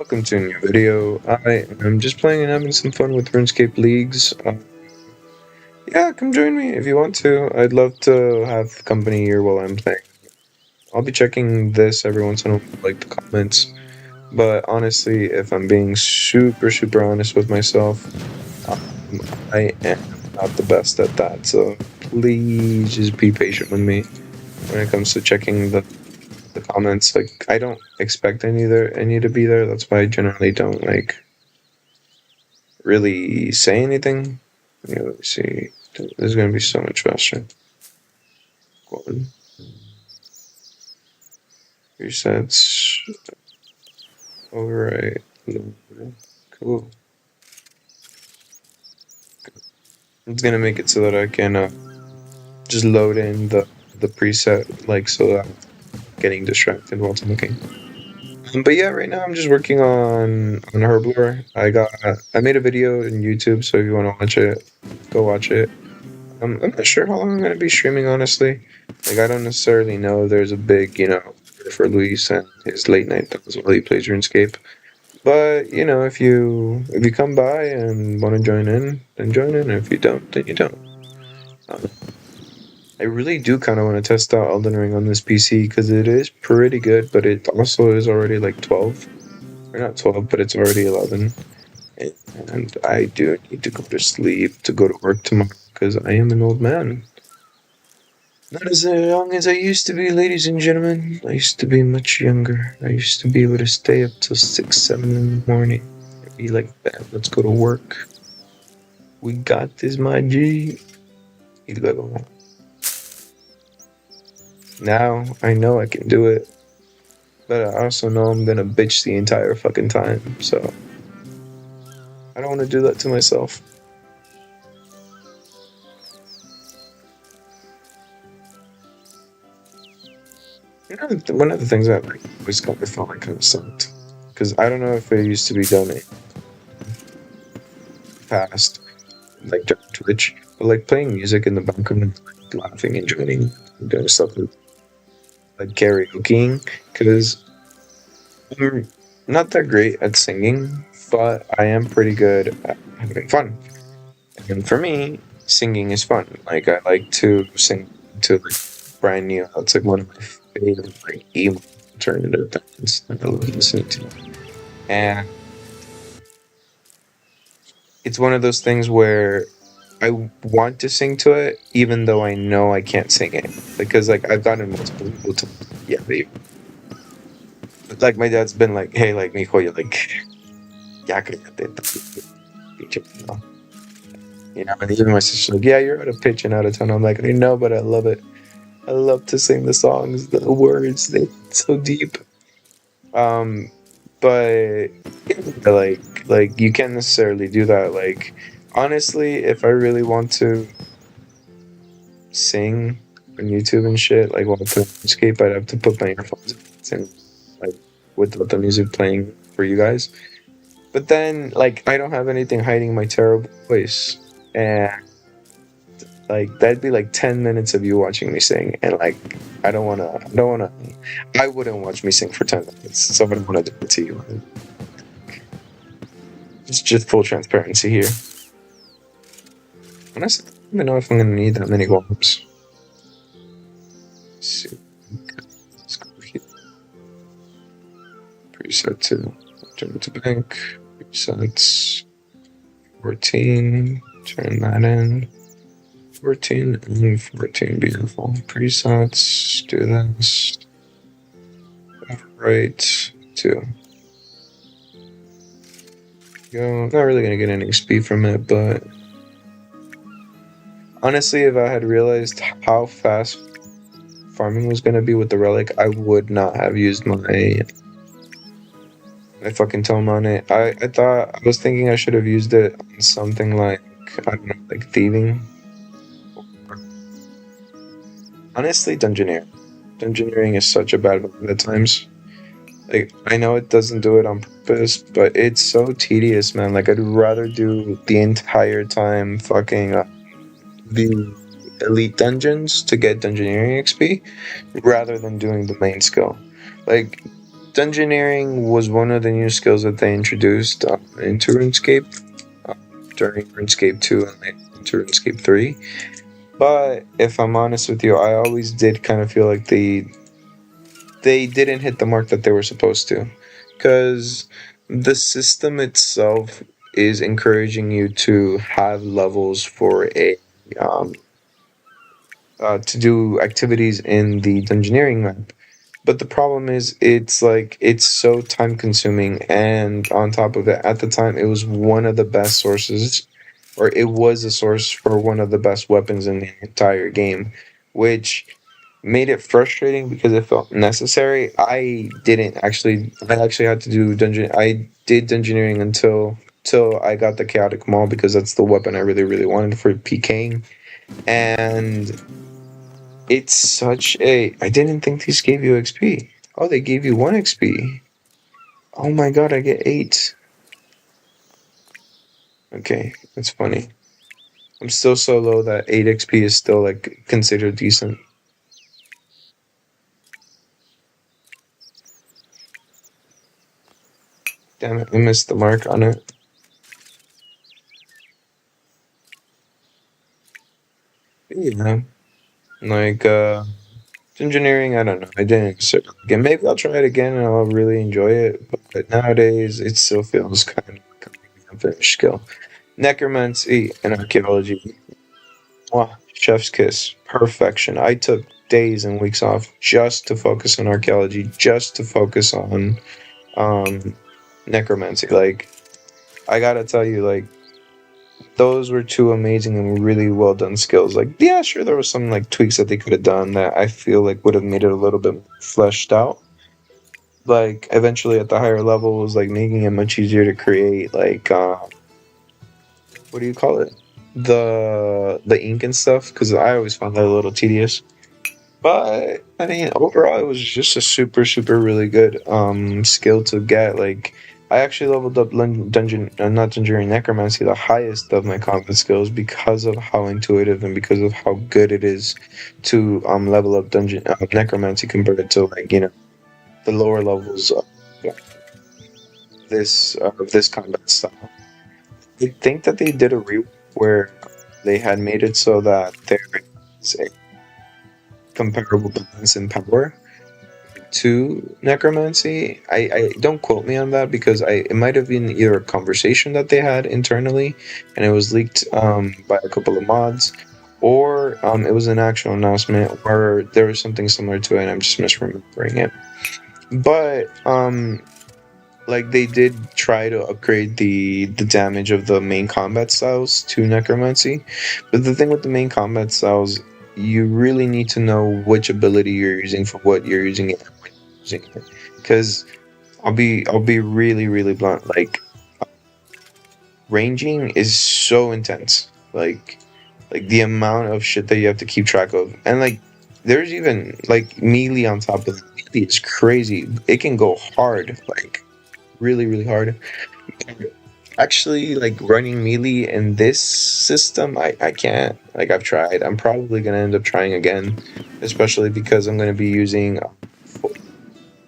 welcome to a new video. I am just playing and having some fun with RuneScape leagues. Yeah, come join me if you want to. I'd love to have company here while I'm playing. I'll be checking this every once in a while, like the comments. But honestly, if I'm being super honest with myself, I am not the best at that. So please just be patient with me when it comes to checking the comments. Like, I don't expect any to be there. That's why I generally don't really say anything. Yeah, let's see. This is gonna be so much faster. One. Resets. Overwrite. Cool. It's gonna make it so that I can just load in the preset, like, so that I'm getting distracted while talking. But yeah, right now I'm just working on Herblore. I made a video on YouTube, so if you want to watch it, go watch it. I'm not sure how long I'm gonna be streaming, honestly. Like, I don't necessarily know. There's a big, for Luis and his late night times while he plays RuneScape. But if you come by and want to join in, then join in. If you don't, then you don't. I really do kind of want to test out Elden Ring on this PC because it is pretty good, but it also is already like 12. Or not 12, but it's already 11. And I do need to go to sleep to go to work tomorrow because I am an old man. Not as young as I used to be, ladies and gentlemen. I used to be much younger. I used to be able to stay up till 6, 7 in the morning. I'd be like, "Man, let's go to work. We got this, my G." Now I know I can do it, but I also know I'm gonna bitch the entire fucking time, so I don't want to do that to myself. One of the things that always kind of felt like kind of sucked, because I don't know if it used to be done in past, like during Twitch, but like playing music in the background, like, laughing and joining, and doing stuff like karaokeing, because I'm not that great at singing, but I am pretty good at having fun. And for me, singing is fun. Like, I like to sing to like brand new. That's like one of my favorite like emo alternative bands that I love listening to. And it's one of those things where I want to sing to it, even though I know I can't sing it, because like I've gotten multiple people to, yeah, babe. But like my dad's been like, "Hey, like mijo, you like, ya cállate, pinche, no." And even my sister's like, "Yeah, you're out of pitch and out of tone." I'm like, "I know, but I love it. I love to sing the songs, the words, they're so deep." But like you can't necessarily do that. Like, honestly, if I really want to sing on YouTube and shit, like while playing Escape, I'd have to put my earphones in and like with the music playing for you guys. But then, like, I don't have anything hiding my terrible voice, and like that'd be like 10 minutes of you watching me sing, and like I wouldn't watch me sing for 10 minutes, so I don't want to do it to you. It's just full transparency here. Honestly, I don't even know if I'm gonna need that many warm-ups. Let's see. Let's go here. Preset 2. Turn to bank. Presets 14. Turn that in. 14 and 14. Beautiful. Presets. Do this. Right. 2. Go. Not really gonna get any XP from it, but honestly, if I had realized how fast farming was gonna be with the relic, I would not have used my fucking tome on it. I was thinking I should have used it on something like, I don't know, like thieving. Honestly, dungeoneering. Dungeoneering is such a bad move at times. Like, I know it doesn't do it on purpose, but it's so tedious, man. Like, I'd rather do the entire time fucking the elite dungeons to get dungeoneering XP rather than doing the main skill. Like, Dungeoneering was one of the new skills that they introduced into RuneScape during RuneScape 2 and into RuneScape 3. But if I'm honest with you, I always did kind of feel like they didn't hit the mark that they were supposed to, because the system itself is encouraging you to have levels for a um, to do activities in the dungeoneering map. But the problem is, it's like it's so time consuming, and on top of it, at the time, it was one of the best sources, or it was a source for one of the best weapons in the entire game, which made it frustrating because it felt necessary. I actually had to do dungeon. I did dungeoneering until I got the chaotic maul, because that's the weapon I really wanted for PKing, and it's such a. I didn't think these gave you XP. Oh, they gave you 1 XP. Oh my god, I get 8. Okay, that's funny. I'm still so low that 8 XP is still like considered decent. Damn it, I missed the mark on it. Yeah, like engineering, I don't know. I didn't necessarily again. Maybe I'll try it again and I'll really enjoy it. But nowadays, it still feels kind of like an unfinished skill. Necromancy and archaeology. Mwah, chef's kiss. Perfection. I took days and weeks off just to focus on archaeology, just to focus on um, necromancy. Like, I gotta tell you, like, those were 2 amazing and really well done skills. Like, yeah, sure, there was some like tweaks that they could have done that I feel like would have made it a little bit more fleshed out. Like, eventually at the higher levels, like making it much easier to create, like, what do you call it? The ink and stuff, because I always found that a little tedious. But I mean, overall, it was just a super really good skill to get. Like, I actually leveled up not dungeon necromancy, the highest of my combat skills, because of how intuitive and because of how good it is to level up dungeon necromancy compared to, like, the lower levels of this combat style. I think that they did a rework where they had made it so that there is a comparable balance in power to necromancy. I don't quote me on that, because it might have been either a conversation that they had internally and it was leaked by a couple of mods, or it was an actual announcement, or there was something similar to it and I'm just misremembering it. But like, they did try to upgrade the damage of the main combat styles to necromancy, but the thing with the main combat styles, you really need to know which ability you're using for what you're using it, because I'll be really blunt. Like, ranging is so intense. Like the amount of shit that you have to keep track of, and like there's even like melee on top of it. Melee is crazy. It can go hard, like really hard. Actually, like, running melee in this system, I can't. Like, I've tried. I'm probably gonna end up trying again, especially because I'm gonna be using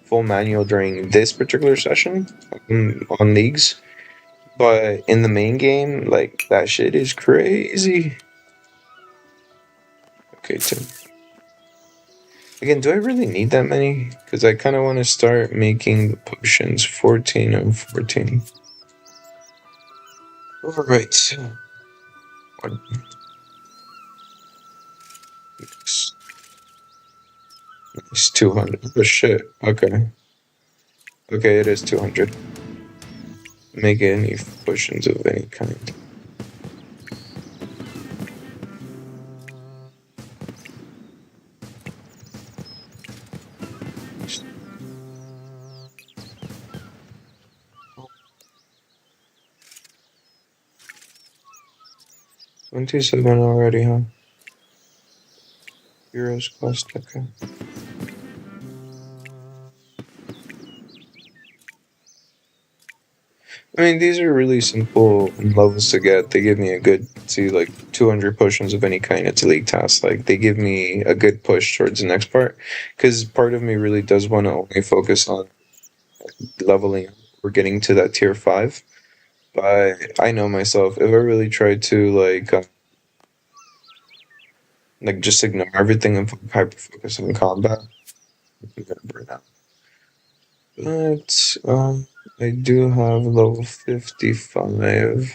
full manual during this particular session on leagues. But in the main game, like, that shit is crazy. Okay, Tim. Again, do I really need that many? Because I kind of want to start making the potions 14 and 14. Alright. It's 200. Oh shit. Okay. Okay, it is 200. Make any potions of any kind. $27 already, huh? Euros cost, okay. I mean, these are really simple levels to get. They give me a good, see, like 200 potions of any kind. It's a league task. Like, they give me a good push towards the next part, because part of me really does want to only focus on leveling up or getting to that tier 5. But I know myself, if I really try to like just ignore everything and hyper focus on combat, I'm gonna burn out. But I do have level 55.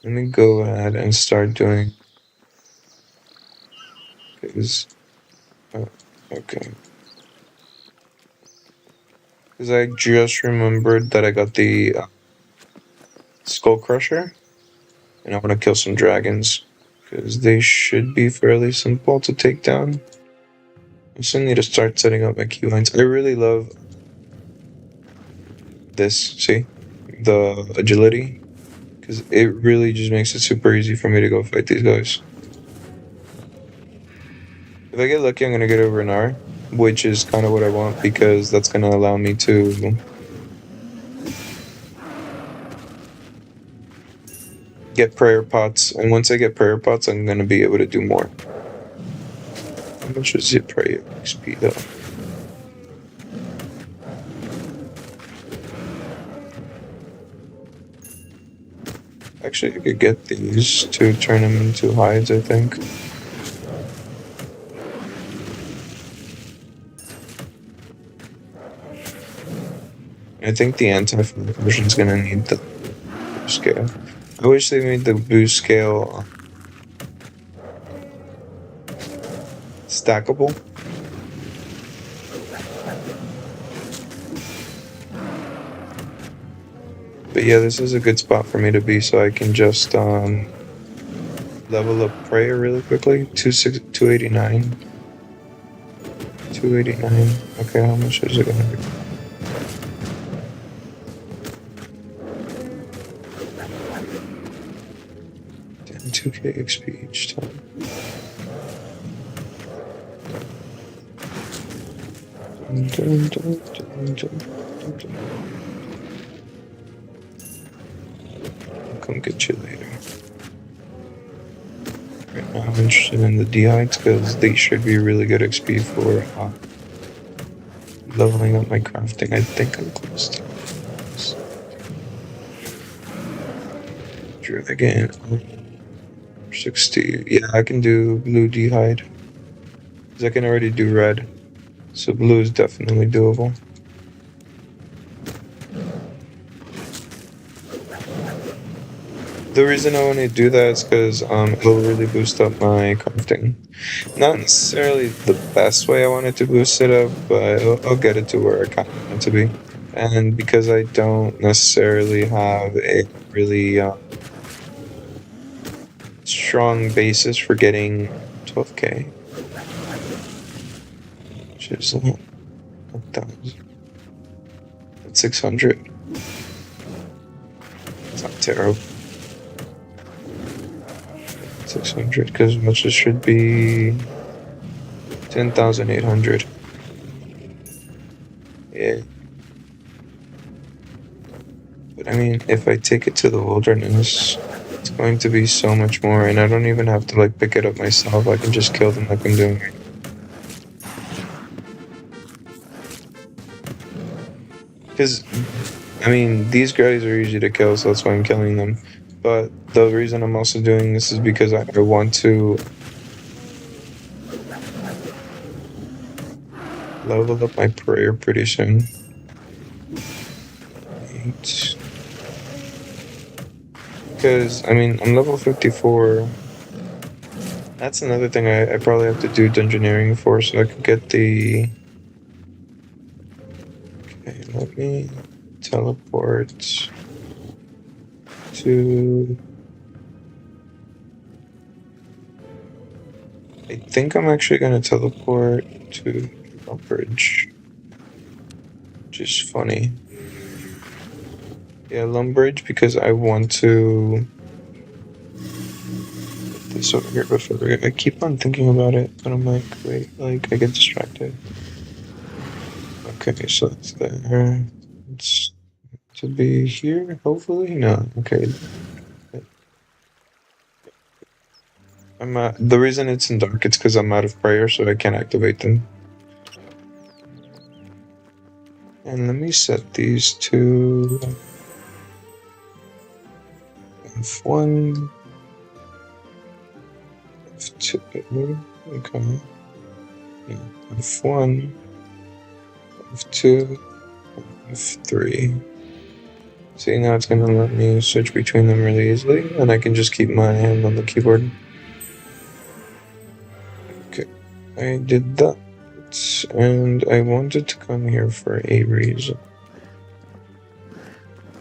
Let me go ahead and start doing, because okay, because I just remembered that I got the Skull Crusher, and I want to kill some dragons because they should be fairly simple to take down. I still need to start setting up my keylines. I really love this. See, the agility, because it really just makes it super easy for me to go fight these guys. If I get lucky, I'm gonna get over an R, which is kind of what I want because that's gonna allow me to get prayer pots, and once I get prayer pots, I'm gonna be able to do more. How much is your prayer XP though? Actually, I could get these to turn them into hides, I think. I think the anti-fog version is gonna need the boost scale. I wish they made the boost scale stackable. But yeah, this is a good spot for me to be, so I can just level up prayer really quickly. 289. 289. Okay, how much is it gonna be? 2k XP each time. I'll come get you later. Right now I'm interested in the D-hides because they should be really good XP for leveling up my crafting. I think I'm close to this. Drew again. 60. Yeah, I can do blue D-hide. Because I can already do red. So blue is definitely doable. The reason I want to do that is because it'll really boost up my crafting. Not necessarily the best way I wanted to boost it up, but I'll get it to where I kind of want it to be. And because I don't necessarily have a really strong basis for getting 12k, which is 1,000. That's 600. It's not terrible. 600, because much it should be 10,800. Yeah. But I mean, if I take it to the wilderness, it's going to be so much more, and I don't even have to like pick it up myself. I can just kill them like I'm doing right now. Because, I mean, these guys are easy to kill, so that's why I'm killing them. But the reason I'm also doing this is because I want to level up my prayer pretty soon. 8. Because, I mean, I'm level 54. That's another thing I probably have to do dungeoneering for, so I can get the... Okay, let me teleport to... I think I'm actually going to teleport to Lumbridge, which is funny. Yeah, Lumbridge, because I want to put this over here before I keep on thinking about it, but I'm like, wait, like I get distracted. Okay, so it's there. It's to be here, hopefully. No, okay. The reason it's in dark, it's because I'm out of prayer, so I can't activate them. And let me set these to F1, F2, okay, yeah, F1, F2, F3. See, now it's going to let me switch between them really easily, and I can just keep my hand on the keyboard. Okay, I did that, and I wanted to come here for a reason.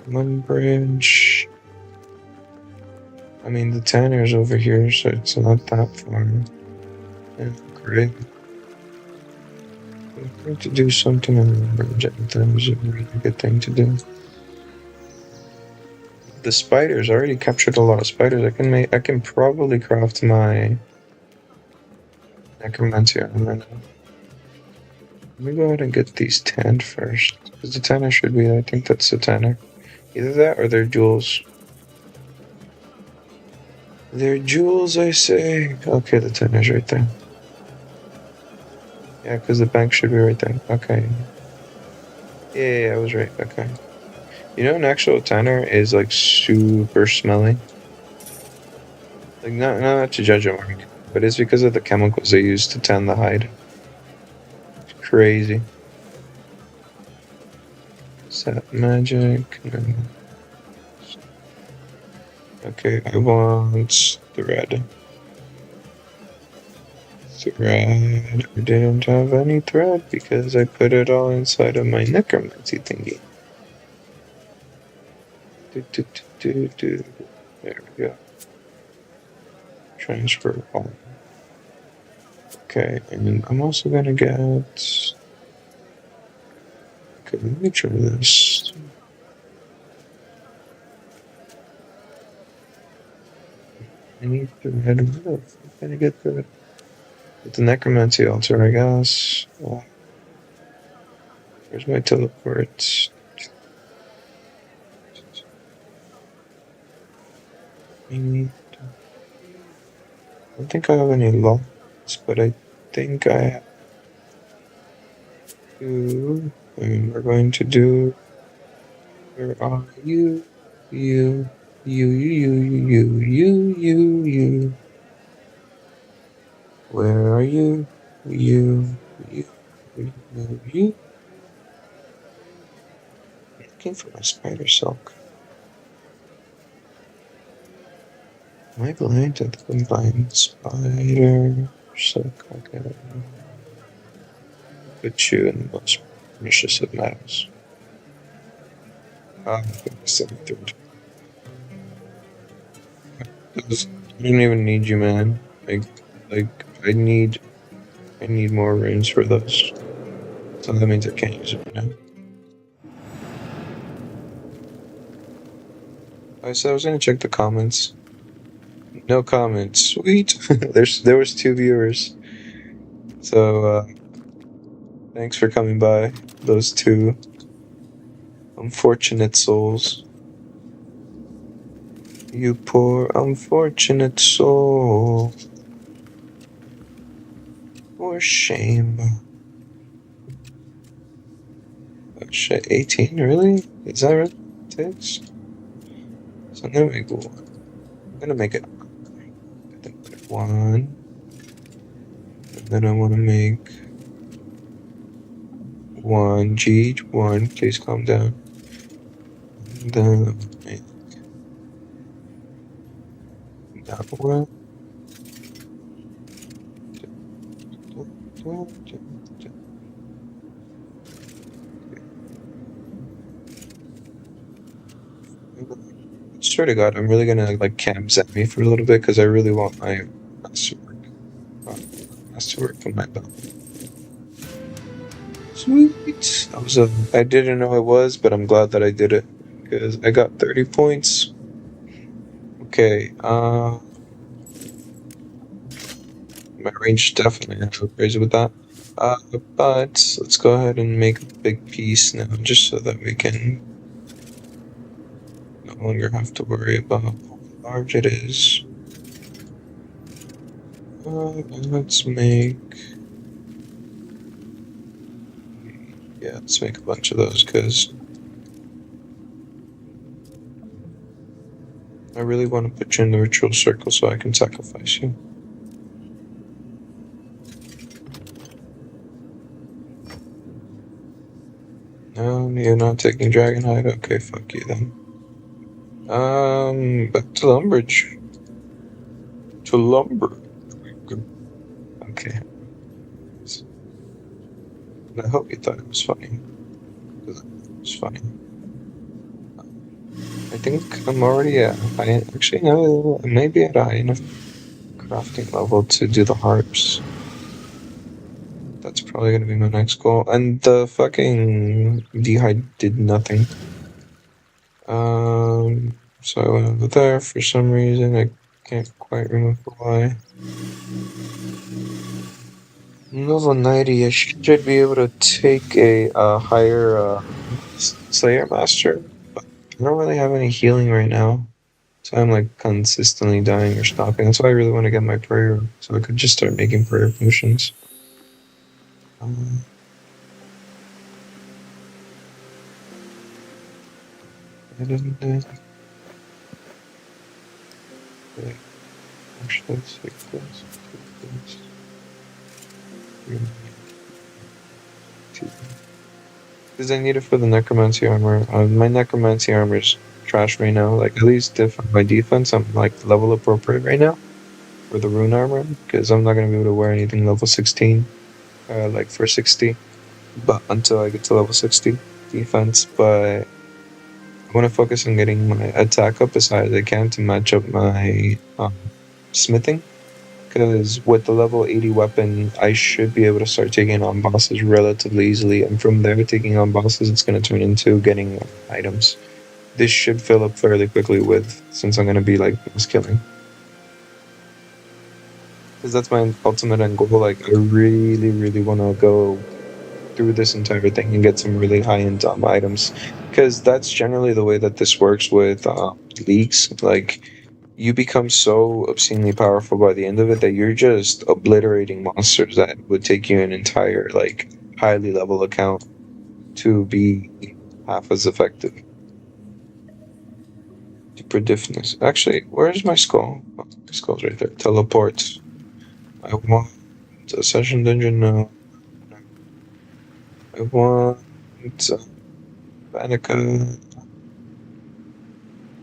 One bridge. I mean, the Tanner's over here, so it's not that far. Yeah, great. I'm going to do something on the bridge. I think that was a really good thing to do. The spiders, I already captured a lot of spiders. I can probably craft my necromancer right now. Let me go ahead and get these tanned first. Because the tanner should be, I think that's the tanner. Either that or they're jewels. They're jewels, I say. Okay, the tanner's right there. Yeah, because the bank should be right there. Okay. Yeah, I was right. Okay. You know, an actual tanner is like super smelly. Like, not to judge them, but it's because of the chemicals they use to tan the hide. It's crazy. Set magic. No. Okay, I want the red. Thread. I didn't have any thread because I put it all inside of my necromancy thingy. There we go. Transfer all. Okay, and I'm also gonna get. Okay, let me try this. I need thread. I'm gonna get thread. With the necromancy altar, I guess. Where's my teleport? I don't think I have any locks, but I think I have to. And we're going to do. Where are you? You. You. Where are you? You. I'm looking for my spider silk. Am I blind to the combined spider silk? Okay. Put you in the most precious of metals. Ah, 73rd. I don't even need you, man. Like I need more runes for those. So that means I can't use it right now. I said I was gonna check the comments. No comments. Sweet. There was 2 viewers. So thanks for coming by. Those 2 unfortunate souls. You poor unfortunate soul. For shame. Oh shit, 18? Really? Is that really what it takes? So I'm gonna make 1. I'm gonna make it 1. And then I wanna make 1 G 1. Please calm down. And then I'll make that one. Swear to God, I'm really gonna like camp me for a little bit because I really want my masterwork on my belt. Sweet. I didn't know it was, but I'm glad that I did it because I got 30 points. Okay. My range definitely not go crazy with that. But let's go ahead and make a big piece now, just so that we can no longer have to worry about how large it is. Let's make Yeah, let's make a bunch of those, because I really want to put you in the ritual circle so I can sacrifice you. No, you're not taking Dragonhide? Okay, fuck you then. Back to Lumbridge. To Lumber. Okay. I hope you thought it was funny. Because it was funny. I think I'm already at high. Actually, no, I may be at a high enough crafting level to do the harps. That's probably gonna be my next goal. And the fucking dehyde did nothing. So I went over there for some reason. I can't quite remember why. Level 90, I should be able to take a higher Slayer Master, but I don't really have any healing right now. So I'm like consistently dying or stopping. That's why I really want to get my prayer, so I could just start making prayer potions. Um, I didn't actually take this. Because I need it for the necromancy armor. My necromancy armor is trash right now. Like, at least if my defense, I'm like level appropriate right now for the rune armor, because I'm not gonna be able to wear anything level 16, like for 60. But until I get to level 60 defense, but I want to focus on getting my attack up as high as I can to match up my smithing. Because with the level 80 weapon, I should be able to start taking on bosses relatively easily. And from there, taking on bosses, it's going to turn into getting items. This should fill up fairly quickly since I'm going to be like boss killing. Because that's my ultimate end goal. Like, I really, really want to go through this entire thing and get some really high-end items, because that's generally the way that this works with leagues. Like, you become so obscenely powerful by the end of it that you're just obliterating monsters that would take you an entire like highly level account to be half as effective. Predictiveness. Actually, where's my skull? Oh, my skull's right there. Teleports. I want a session dungeon now. I want Vanica.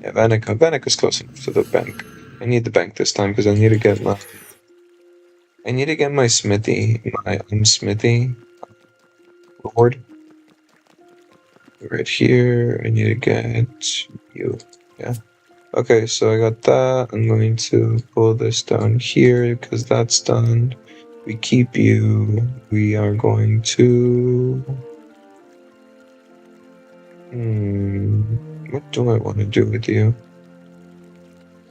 Yeah, Vanica. Vanica's close enough to the bank. I need the bank this time because I need to get my smithy, my smithy Lord. Right here, I need to get you. Yeah. Okay, so I got that. I'm going to pull this down here because that's done. We keep you. We are going to... What do I want to do with you?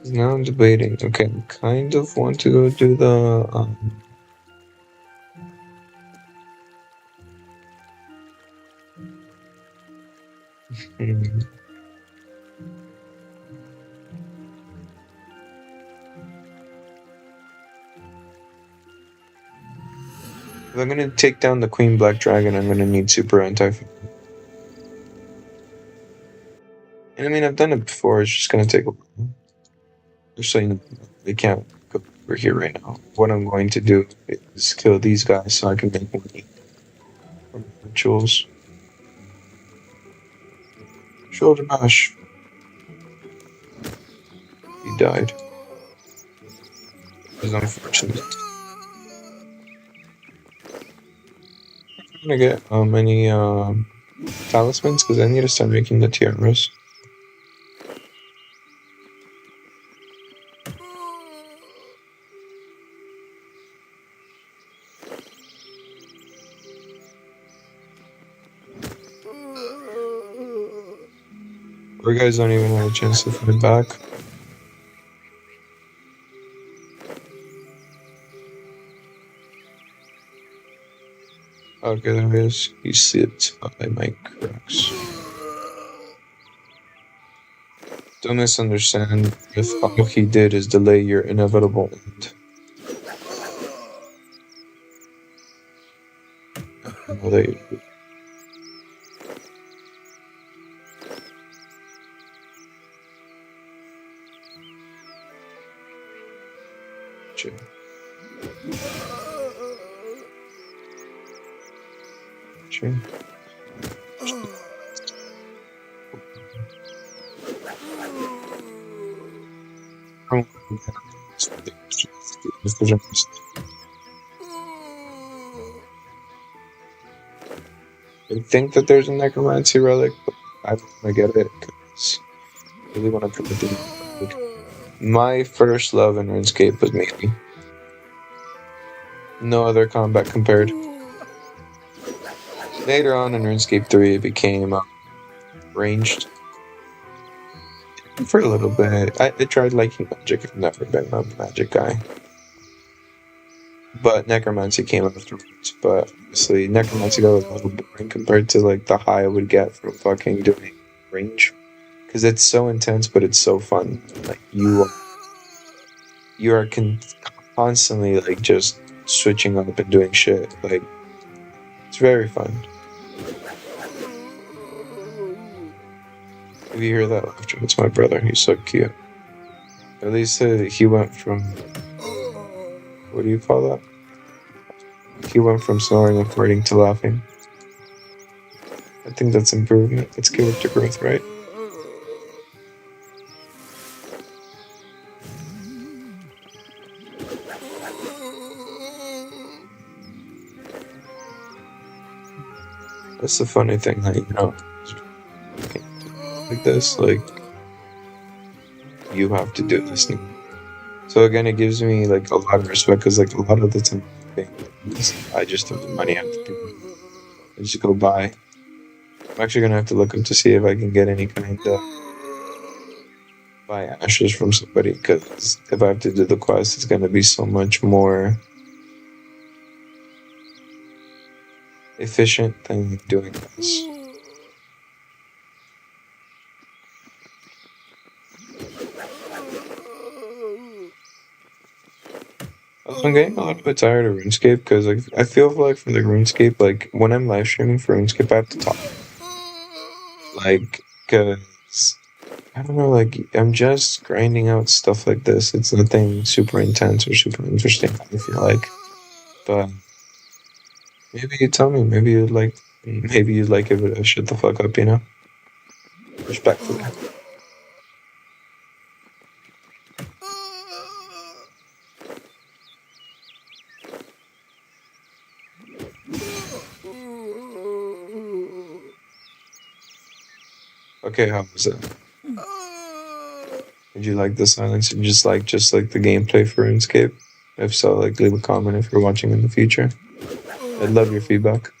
Now I'm debating. Okay, I kind of want to go do the... If I'm gonna take down the Queen Black Dragon, I'm gonna need super anti. And I mean, I've done it before. It's just gonna take a while. Just so you know, I can't go over here right now. What I'm going to do is kill these guys so I can make money from rituals. Shoulder mash. He died. It was unfortunate. I'm gonna get many talismans because I need to start making the tiaras. Our guys don't even have a chance to fight back. Okay, there he is. He slipped by my cracks. Don't misunderstand if all he did is delay your inevitable end. Sure. I think that there's a necromancy relic, but I don't want to get it because I really want to put it in. My first love in RuneScape was melee. No other combat compared. Later on in RuneScape 3, it became ranged for a little bit. I tried liking magic. I've never been a magic guy. But necromancy came afterwards. But honestly, necromancy got a little boring compared to like the high I would get from fucking doing range. Because it's so intense, but it's so fun. Like you are constantly like just switching up and doing shit. Like it's very fun. If you hear that laughter, it's my brother. He's so cute. At least he went from what do you call that? He went from snoring and farting to laughing. I think that's improvement. That's character growth, right? That's the funny thing that like this, like you have to do this now. So again, it gives me like a lot of respect because like a lot of the time, I just throw the money at the people. I just go buy. I'm actually gonna have to look up to see if I can get any kind of buy ashes from somebody because if I have to do the quest, it's gonna be so much more efficient than doing this. I'm getting a little bit tired of RuneScape because like I feel like for the RuneScape, like when I'm live streaming for RuneScape, I have to talk. Like, cause I don't know, like I'm just grinding out stuff like this. It's nothing super intense or super interesting. I feel like, but maybe you tell me. Maybe you'd like. Maybe you'd like it, but shut the fuck up. Respectfully. Okay, how was it? Did you like the silence? Or just like the gameplay for RuneScape? If so, like leave a comment if you're watching in the future. I'd love your feedback.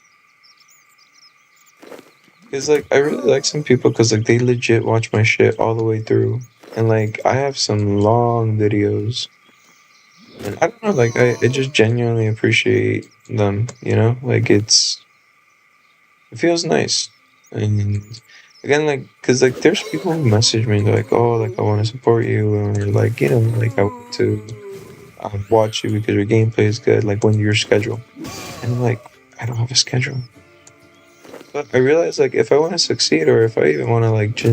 Cause like I really like some people because like they legit watch my shit all the way through, and like I have some long videos, and I don't know, like I just genuinely appreciate them. Like it feels nice, and again like because like there's people who message me like, oh, like I want to support you, or like like I want to watch you because your gameplay is good, like when your schedule, and I'm like I don't have a schedule. But I realize, like, if I want to succeed, or if I even want to, like,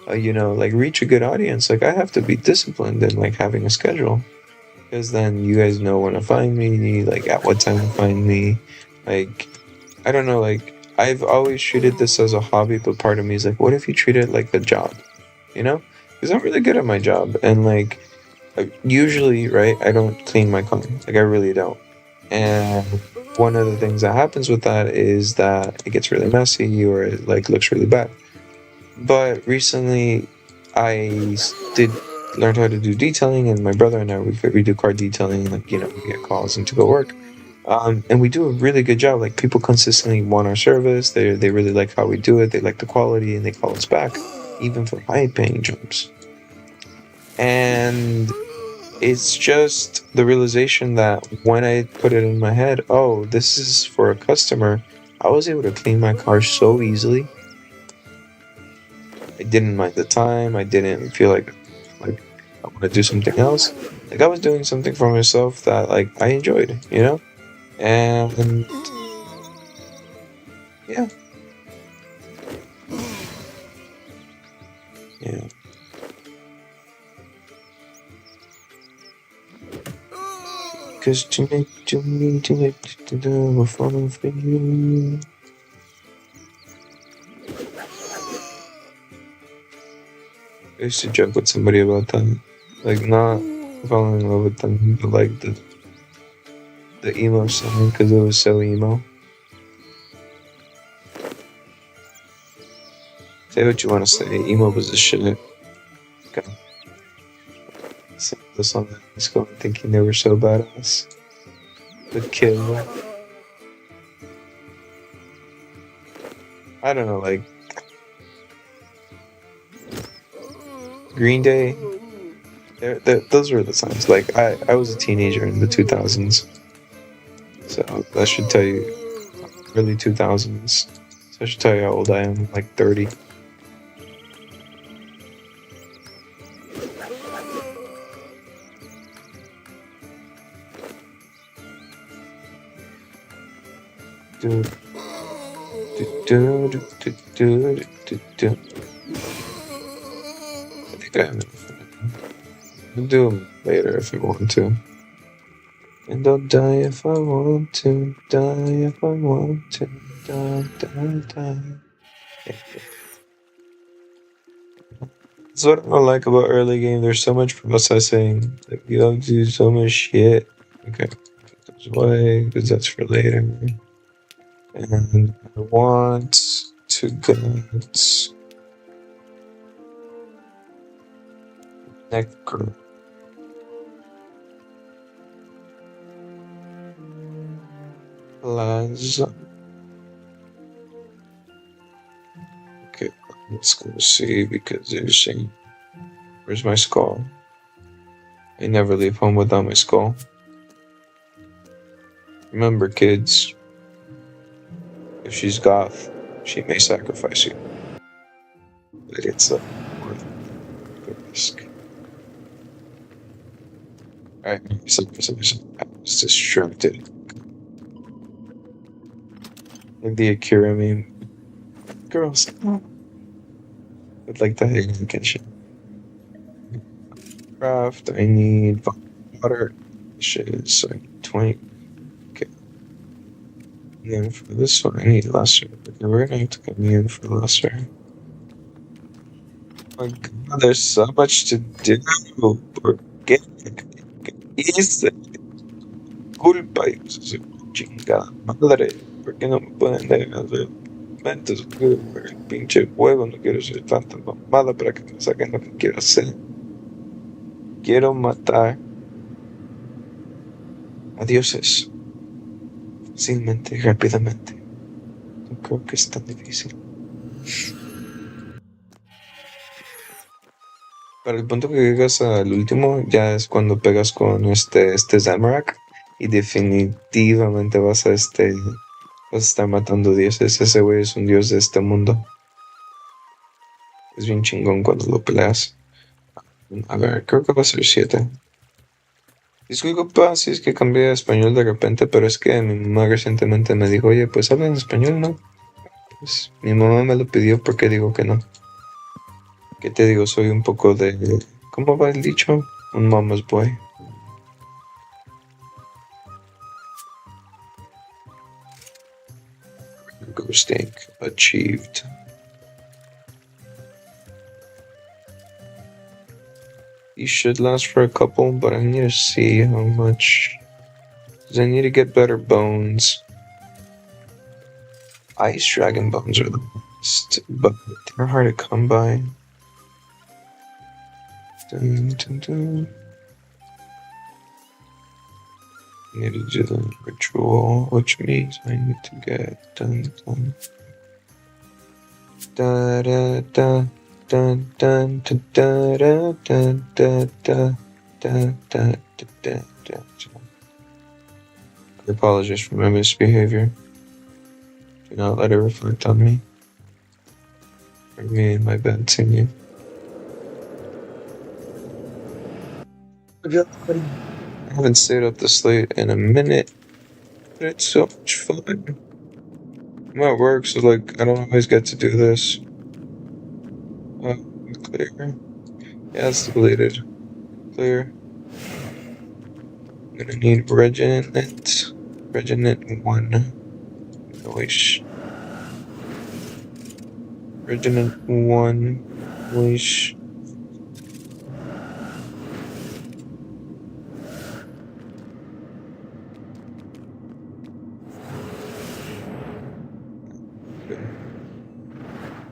like, reach a good audience, like, I have to be disciplined and like having a schedule, because then you guys know when to find me, like, at what time to find me, like, I don't know, like, I've always treated this as a hobby, but part of me is like, what if you treat it like a job, Because I'm really good at my job, and like, usually, right, I don't clean my car, like, I really don't, and one of the things that happens with that is that it gets really messy or it like looks really bad. But recently, I did learned how to do detailing, and my brother and I we do car detailing. Like we get calls and to go work, and we do a really good job. Like people consistently want our service. They really like how we do it. They like the quality, and they call us back, even for high paying jobs. And it's just the realization that when I put it in my head, oh, this is for a customer, I was able to clean my car so easily. I didn't mind the time. I didn't feel like I want to do something else. Like I was doing something for myself that like I enjoyed, And yeah. Yeah. 'Cause tonight we're falling for you. I used to joke with somebody about that. Like, not falling in love with them, but like the emo song, because it was so emo. Say what you want to say, emo was the shit. Okay. Sing the song in high school and thinking they were so badass. The kill. I don't know, like Green Day. Those were the songs. Like I was a teenager in the 2000s, so that should tell you early 2000s. So I should tell you how old I am. Like 30. Do, do, do, do, do, do, do. I think I am. I'll do them later if I want to. And I'll die if I want to. Die if I want to. Die, die, die. That's what I don't like about early game. There's so much processing. Like, you have to do so much shit. Okay, put those away because that's for later. And I want to get necro. Plaza. Okay, let's go see because there's saying, where's my skull? I never leave home without my skull. Remember, kids, if she's goth, she may sacrifice you. But it's worth the risk. Alright, so I was distracted. Like the Akira meme. Girls. I'd like the Hagen Kenshin. Craft, I need water. Shit, so I need 20. Okay. And then for this one, I need lesser. Okay, we're gonna have to come in for lesser. Oh my god, there's so much to do. Porque hice culpa y su chingada madre. ¿Por qué no me pueden dejar hacer mentos? El pinche huevo, no quiero ser tanta mamada para que me saquen lo que quiero hacer. Quiero matar a dioses fácilmente y rápidamente. No creo que es tan difícil. Para el punto que llegas al último, ya es cuando pegas con este Zamorak y definitivamente vas a estar matando dioses. Ese güey es un dios de este mundo. Es bien chingón cuando lo peleas. A ver, creo que va a ser 7. Disculpa si es que cambié a español de repente, pero es que mi mamá recientemente me dijo, oye, pues habla en español, ¿no? Pues mi mamá me lo pidió porque digo que no. ¿Qué te digo? Soy un poco de... ¿Cómo va el dicho? Un mama's boy. Ghosting achieved. These should last for a couple, but I need to see how much. Because I need to get better bones. Ice dragon bones are the best, but they're hard to come by. Dun, dun, dun. I need to do the ritual, which means I need to get dun dun da da da dun dun da da da da da da da da da da. I apologize for my misbehavior. Do not let it reflect on me. Or me and my bad singing. I haven't stayed up this late in a minute, but it's so much fun. I'm at work, so like I don't always get to do this. Clear. Yeah, it's deleted. Clear. I'm gonna need Reginant 1. Wish. Reginant 1. Wish.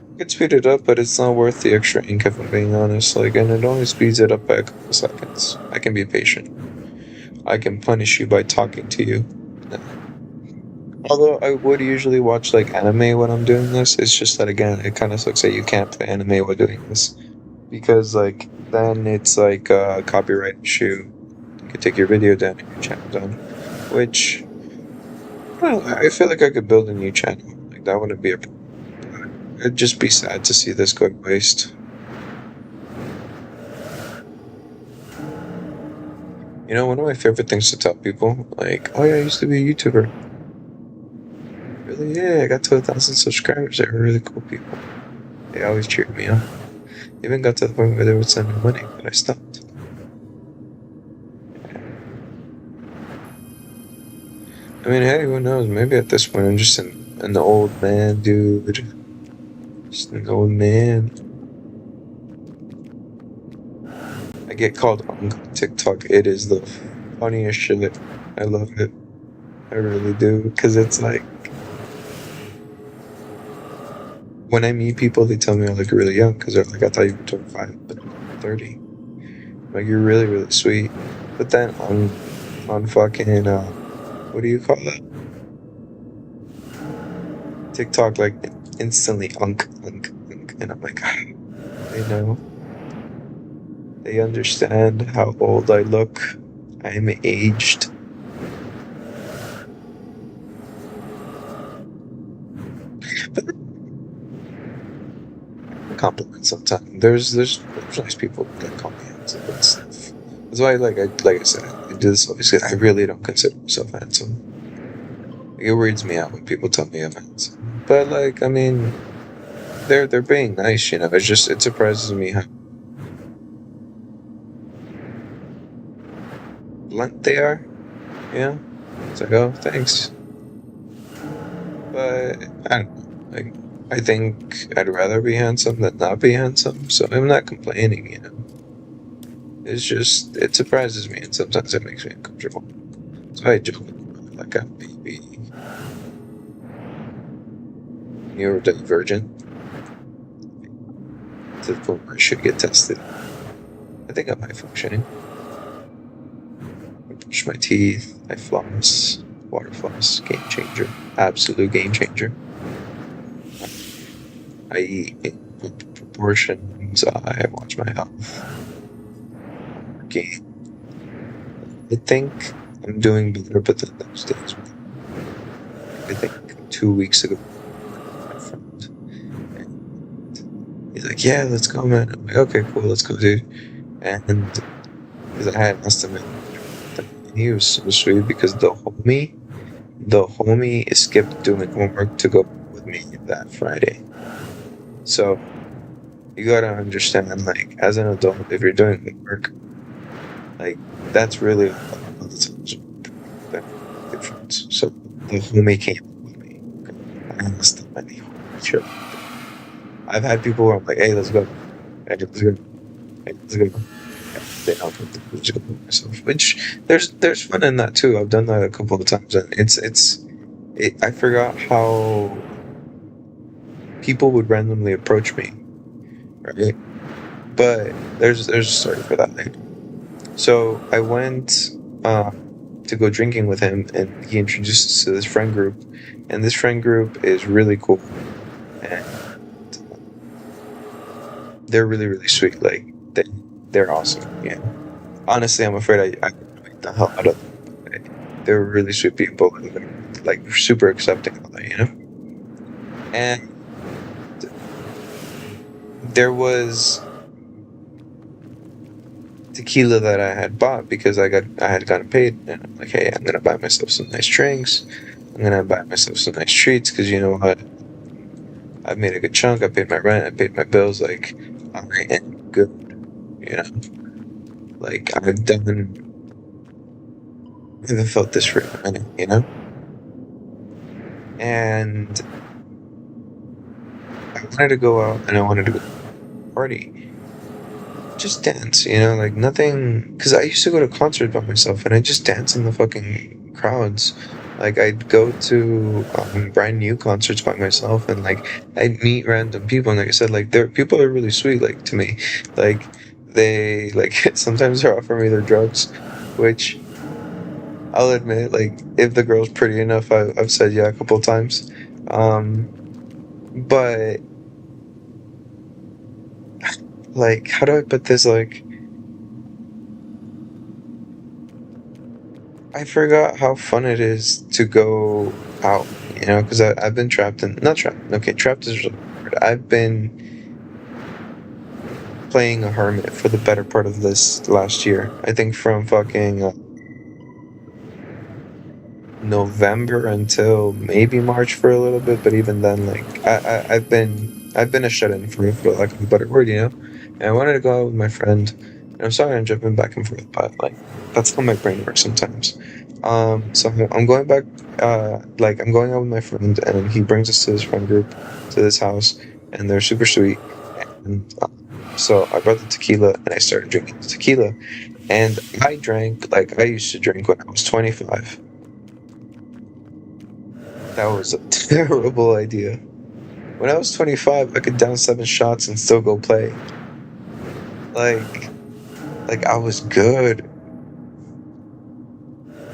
I could speed it up, but it's not worth the extra ink if I'm being honest. Like, and it only speeds it up by a couple seconds. I can be patient. I can punish you by talking to you. Although I would usually watch like anime when I'm doing this, it's just that again, it kind of sucks that you can't play anime while doing this because like then it's like a copyright issue. You could take your video down and your channel down, which I feel like I could build a new channel. Like that wouldn't be a problem. It'd just be sad to see this go to waste. You know, one of my favorite things to tell people, like, oh yeah, I used to be a YouTuber. Really, yeah, I got to 1,000 subscribers. They were really cool people. They always cheered me up. Even got to the point where they would send me money, but I stopped. I mean, hey, who knows? Maybe at this point I'm just an old man, dude. Just an old man. I get called on TikTok. It is the funniest shit. I love it. I really do. Because it's like, when I meet people, they tell me I look really young. Because they're like, I thought you were 25, but I'm 30. Like, you're really, really sweet. But then on fucking, what do you call it? TikTok, like, instantly unk. And I'm like, they know. They understand how old I look. I am aged. But compliment sometimes. There's nice people that call me handsome and stuff. That's why like I said, I do this obviously. I really don't consider myself handsome. Like, it weirds me out when people tell me I'm handsome. But like, I mean, they're being nice, you know. It surprises me how blunt they are. Yeah. It's like, oh, thanks. But I don't know. Like, I think I'd rather be handsome than not be handsome. So I'm not complaining, you know. It's just it surprises me, and sometimes it makes me uncomfortable. So I joke like I'm maybe neurodivergent to the point where I should get tested. I think I'm high functioning. I brush my teeth, I floss, water floss, game changer, absolute game changer. I eat in good proportions, I watch my health. Working. I think I'm doing better, but then those days, I think 2 weeks ago, my friend, and he's like, yeah, let's go, man. I'm like, okay, cool, let's go, dude. And because I had asked him, and he was so sweet because the homie skipped doing homework to go with me that Friday. So you gotta understand, like, as an adult, if you're doing homework, like, that's really the difference. So the homie came with me. I asked him, and he sure. I've had people where I'm like, hey, let's go. Hey, let's go. Hey, let's go. They help with the just go by myself. Which there's fun in that too. I've done that a couple of times, and I forgot how people would randomly approach me, right? But there's a story for that later. So I went to go drinking with him, and he introduced us to this friend group, and this friend group is really cool, and they're really really sweet. Like they're awesome. Yeah. Honestly, I'm afraid I annoyed the hell out of them. They're really sweet people, and they're like super accepting of that, you know. And there was tequila that I had bought because I had gotten paid, and I'm like, hey, I'm gonna buy myself some nice drinks. I'm gonna buy myself some nice treats because you know what? I've made a good chunk. I paid my rent. I paid my bills. Like, I am good. You know, like I've done haven't felt this for a minute, you know? And I wanted to go out and I wanted to go party. Just dance, you know, like nothing. Because I used to go to concerts by myself and I just dance in the fucking crowds. Like I'd go to brand new concerts by myself and like I'd meet random people. And like I said, like people are really sweet, like to me. Like they like sometimes they offer me their drugs, which I'll admit, like if the girl's pretty enough, I've said yeah a couple of times. Um, but like how do I put this? Like I forgot how fun it is to go out, you know, because I've been trapped in, not trapped, okay, trapped is really hard. I've been playing a hermit for the better part of this last year. I think from fucking November until maybe March for a little bit, but even then, like, I've been a shut-in for lack of a better word, you know? And I wanted to go out with my friend, and I'm sorry I'm jumping back and forth, but, like, that's how my brain works sometimes. So I'm going back, like, I'm going out with my friend, and he brings us to his friend group, to this house, and they're super sweet, and so I brought the tequila, and I started drinking the tequila, and I drank like I used to drink when I was 25. That was a terrible idea. When I was 25, I could down 7 shots and still go play. Like, like I was good.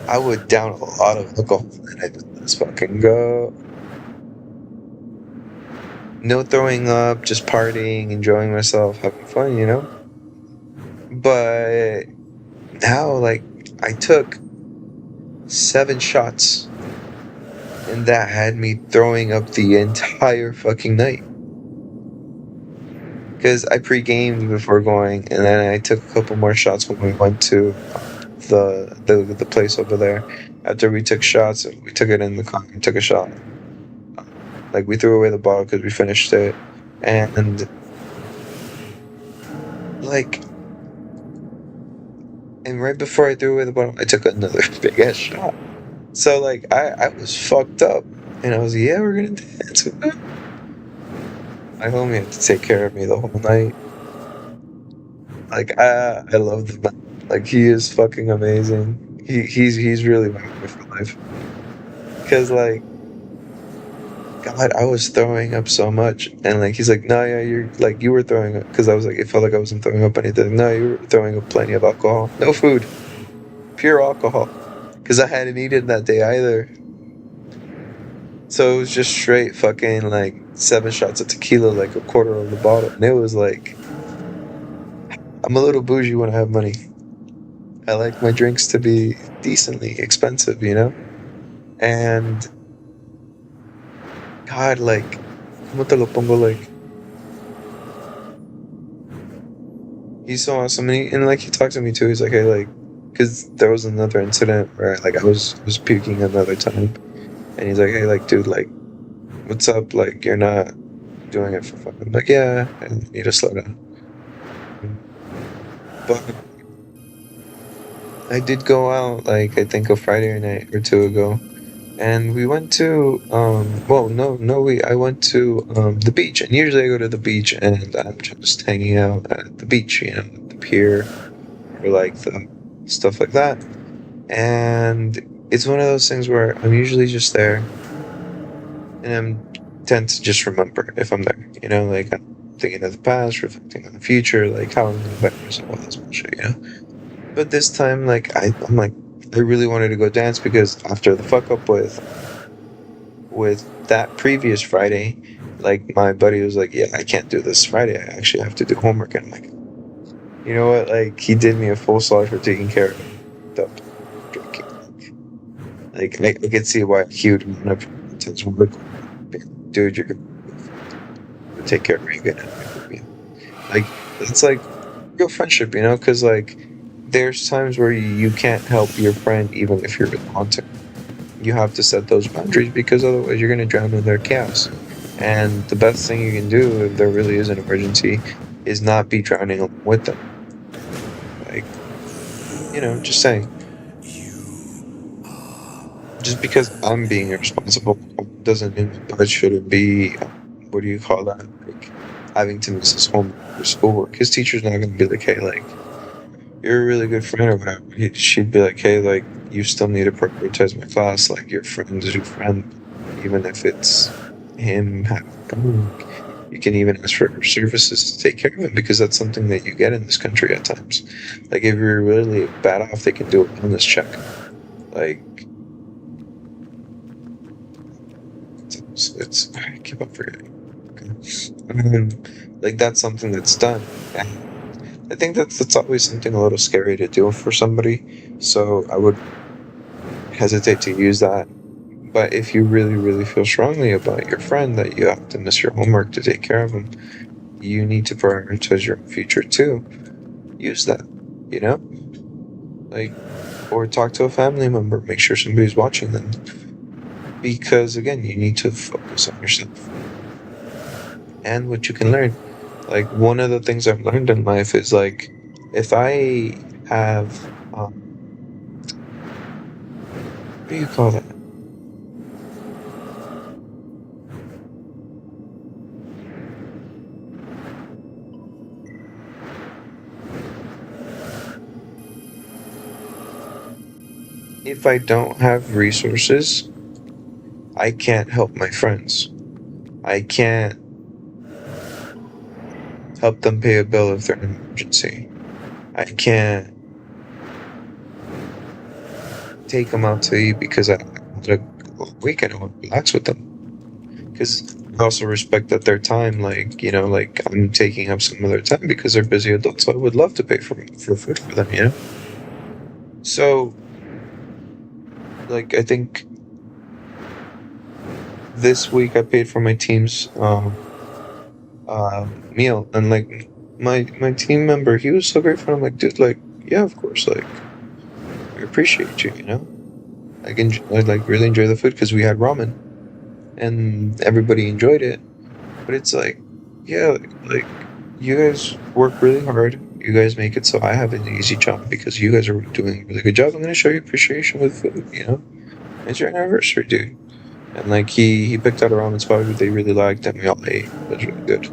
I would down a lot of alcohol and I just fucking go. No throwing up, just partying, enjoying myself, having fun, you know? But now, like, I took 7 shots and that had me throwing up the entire fucking night. Because I pre-gamed before going, and then I took a couple more shots when we went to the place over there. After we took shots, we took it in the car and took a shot. Like we threw away the bottle because we finished it, and like, and right before I threw away the bottle, I took another big ass shot. So like I was fucked up, and I was like, yeah, we're gonna dance. My homie had to take care of me the whole night. Like I love the man. Like he is fucking amazing. He's really my boy for life. Cause like God, I was throwing up so much, and like he's like, no, yeah, you're like you were throwing up. Cause I was like, it felt like I wasn't throwing up anything. No, you were throwing up plenty of alcohol, no food, pure alcohol. Cause I hadn't eaten that day either. So it was just straight fucking like 7 shots of tequila, like a quarter of the bottle, and it was like I'm a little bougie when I have money. I like my drinks to be decently expensive, you know? And God, like, ¿cómo te lo pongo? Like, he's so awesome. And like, he talked to me too. He's like, hey, like, because there was another incident where, like, I was puking another time. And he's like, hey, like, dude, like, what's up? Like, you're not doing it for fun. I'm like, yeah, I need to slow down. But I did go out, like, I think a Friday night or two ago. And we went to well no we I went to the beach, and usually I go to the beach and I'm just hanging out at the beach, you know, at the pier or like the stuff like that. And it's one of those things where I'm usually just there and I'm tend to just remember if I'm there, you know, like I'm thinking of the past, reflecting on the future, like how I'm gonna better myself, all this bullshit, you know. But this time, like I'm like I really wanted to go dance because after the fuck up with that previous Friday, like my buddy was like, "Yeah, I can't do this Friday. I actually have to do homework." And I'm like, you know what? Like he did me a full solid for taking care of me. Up drinking. Like I could see why he would want to intense work. Dude, you're gonna take care of me. You're gonna help me. Like it's like real friendship, you know? Because like there's times where you can't help your friend even if you really want to. You have to set those boundaries because otherwise you're going to drown in their chaos. And the best thing you can do if there really is an emergency is not be drowning along with them. Like, you know, just saying. just because I'm being irresponsible doesn't mean my butt shouldn't be, what do you call that? Like, having to miss his homework or schoolwork. His teacher's not going to be like, hey, like, you're a really good friend or whatever. She'd be like, hey, like, you still need to prioritize my class. Like, your friend is your friend. Even if it's him having homework, you can even ask for services to take care of him because that's something that you get in this country at times. Like, if you're really bad off, they can do a wellness check. Like, I keep on forgetting. Okay. Like that's something that's done. And I think that's always something a little scary to do for somebody. So I would hesitate to use that. But if you really, really feel strongly about your friend that you have to miss your homework to take care of him, you need to prioritize your future too. Use that, you know? Like, or talk to a family member, make sure somebody's watching them. Because again, you need to focus on yourself and what you can learn. Like one of the things I've learned in life is like if I have what do you call that? If I don't have resources, I can't help my friends. I can't help them pay a bill if they're in an emergency. I can't take them out to eat because I want a weekend. I want to relax with them. Because I also respect that their time, like like I'm taking up some of their time because they're busy adults. So I would love to pay for food for them, So, like, I think this week I paid for my team's meal, and like my team member, he was so grateful. I'm like, dude, like, yeah, of course, like, I appreciate you, I like really enjoy the food because we had ramen and everybody enjoyed it. But it's like, yeah, like you guys work really hard. You guys make it so I have an easy job because you guys are doing a really good job. I'm gonna show you appreciation with food. It's your anniversary, dude. And like he picked out a ramen spot that they really liked and we all ate. It was really good.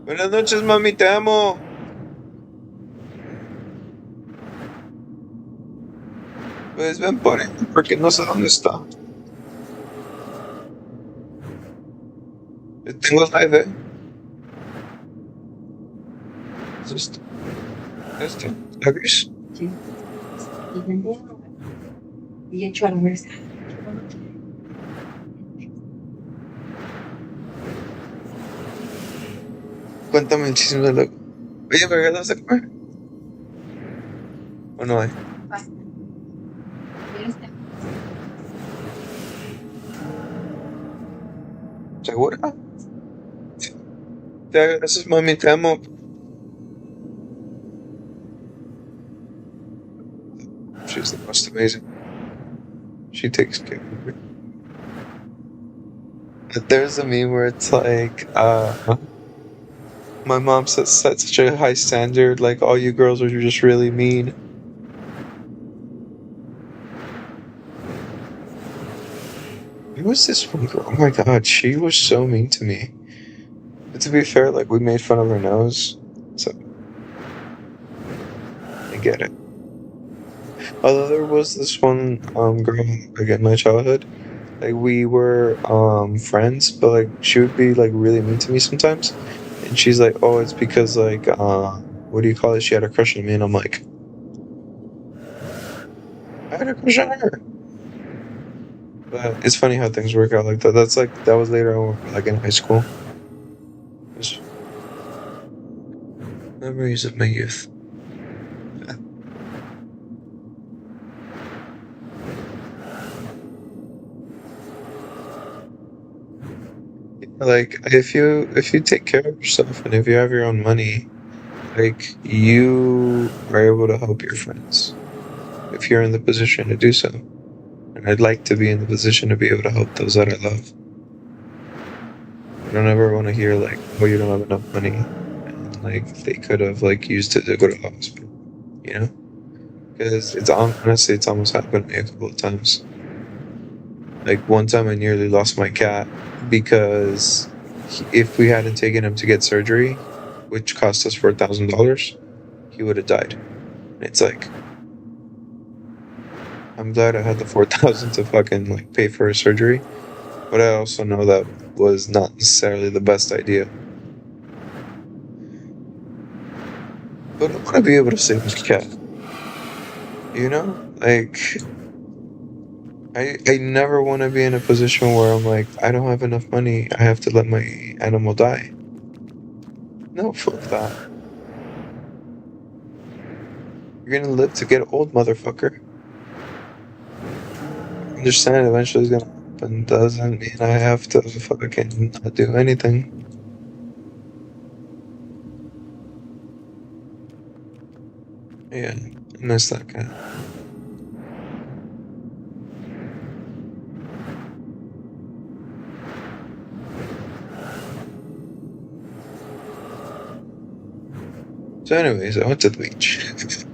Buenas noches, mami, te amo. Pues ven por él, porque no sé dónde está. Tengo live, ¿Es esto? ¿Este? ¿La gris? Sí. Y hecho almuerzo. Cuéntame el chisme de loco. Oye, ¿me regalas de comer? ¿O no hay? Pasta. ¿Quieres que- ¿Segura? Te gracias, mami, te amo. She's the most amazing. She takes care of me. But there's a meme where it's like, my mom set such a high standard, like all you girls are just really mean. Who was this one girl? Oh my god, she was so mean to me. But to be fair, like we made fun of her nose, so I get it. Although there was this one girl again, my childhood, like we were friends, but like she would be like really mean to me sometimes, and she's like, "Oh, it's because like what do you call it? She had a crush on me," and I'm like, "I had a crush on her." But it's funny how things work out like that. That was later on, like in high school. Just memories of my youth. Like if you take care of yourself and if you have your own money, like you are able to help your friends if you're in the position to do so. And I'd like to be in the position to be able to help those that I love. I don't ever want to hear like, oh, you don't have enough money, and like they could have like used it to go to the hospital, you know? Because honestly, it's almost happened to me a couple of times. Like one time I nearly lost my cat because if we hadn't taken him to get surgery, which cost us $4,000, he would have died. And it's like, I'm glad I had the 4,000 to fucking like pay for his surgery, but I also know that was not necessarily the best idea. But I want to be able to save his cat. You know, like I never want to be in a position where I'm like, I don't have enough money. I have to let my animal die. No, fuck that. You're gonna live to get old, motherfucker. I understand eventually it's gonna happen. Doesn't mean I have to fucking not do anything. Yeah, I miss that cat. So, anyways, I went to the beach.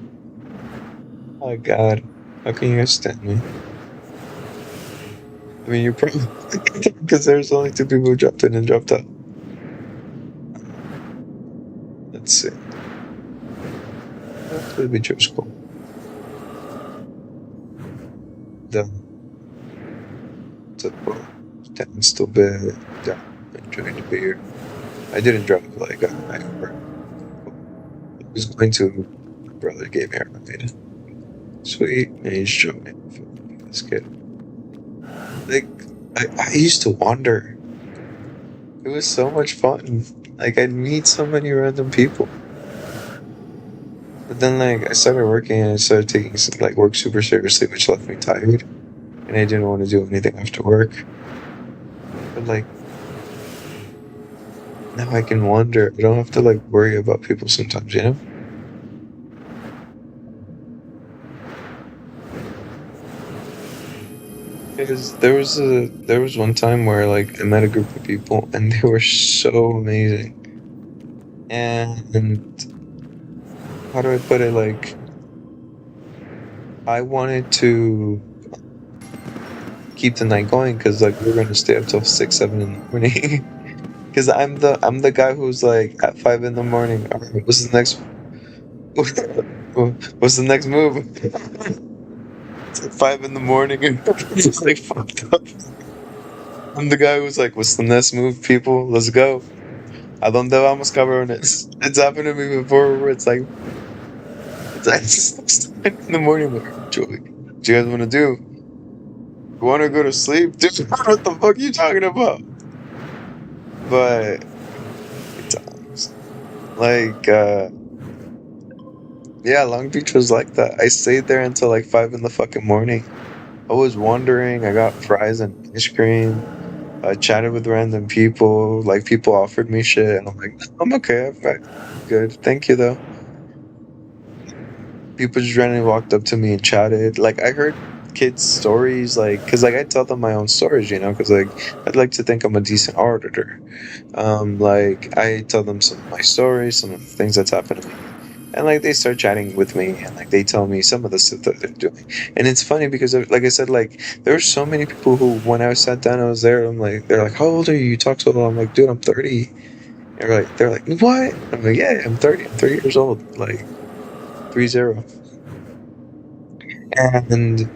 Oh god, how can you guys stand me? I mean, you're probably because there's only two people who dropped in and dropped out. Let's see. The beach was cool. The boat still bit. Yeah, enjoying the beer. I didn't drive like I was going to. My brother gave me a ride. Sweet, and he showed me this kid. Like I used to wander. It was so much fun. Like I'd meet so many random people. But then like I started working and I started taking like work super seriously, which left me tired. And I didn't want to do anything after work. But like now I can wander. I don't have to like worry about people sometimes, you know? Because there was one time where like I met a group of people and they were so amazing. And how do I put it? Like I wanted to keep the night going because like we are gonna stay up till 6, 7 in the morning. Because I'm the guy who's like at 5 in the morning. All right, what's the next? What's the next move? It's like 5 in the morning and it's just like fucked up. I'm the guy who's like, what's the next move, people? Let's go. ¿A dónde vamos, cabrones? It's happened to me before where it's like 6 in the morning. I'm like, Joey, what you guys want to do? You want to go to sleep? Dude, what the fuck are you talking about? But times. Like, yeah, Long Beach was like that. I stayed there until like 5 in the fucking morning. I was wandering. I got fries and ice cream. I chatted with random people. Like, people offered me shit, and I'm like, I'm okay. I'm good. Thank you, though. People just randomly walked up to me and chatted. Like, I heard kids' stories, like, because, like, I tell them my own stories, you know, because, like, I'd like to think I'm a decent auditor. Like, I tell them some of my stories, some of the things that's happened to me. And like they start chatting with me, and like they tell me some of the stuff that they're doing, and it's funny because like I said, like there were so many people who when I sat down, I was there. I'm like, they're like, how old are you? You talk so long. I'm like, dude, I'm 30. And they're like, what? I'm like, yeah, I'm 30. I'm 30 years old. Like 30. And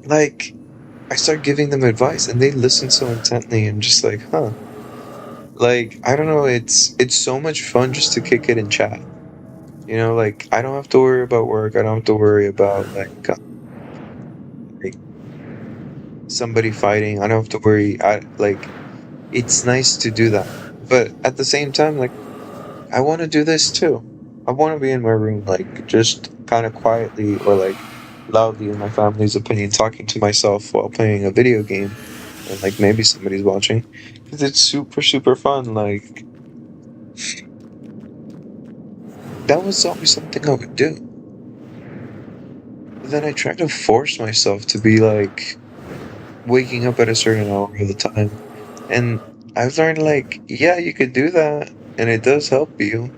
like I start giving them advice, and they listen so intently, and just like, huh. Like I don't know. It's so much fun just to kick it and chat. You know, like I don't have to worry about work. I don't have to worry about like somebody fighting. I don't have to worry. It's nice to do that. But at the same time, like I want to do this too. I want to be in my room, like just kind of quietly or like loudly, in my family's opinion, talking to myself while playing a video game, and like maybe somebody's watching, because it's super super fun. Like that was always something I would do. But then I try to force myself to be like waking up at a certain hour all the time. And I've learned like, yeah, you could do that and it does help you.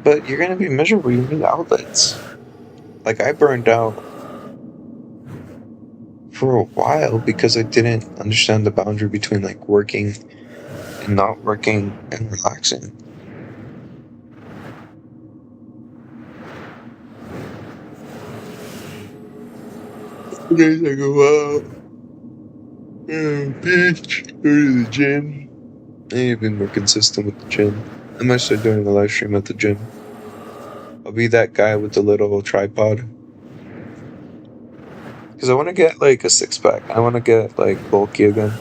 but you're gonna be miserable. You need outlets. Like I burned out for a while because I didn't understand the boundary between like working and not working and relaxing. 2 days I go out, beach, go to the gym. I need to be more consistent with the gym. I might start doing a live stream at the gym. I'll be that guy with the little tripod. Because I want to get like a 6 pack. I want to get like bulky again.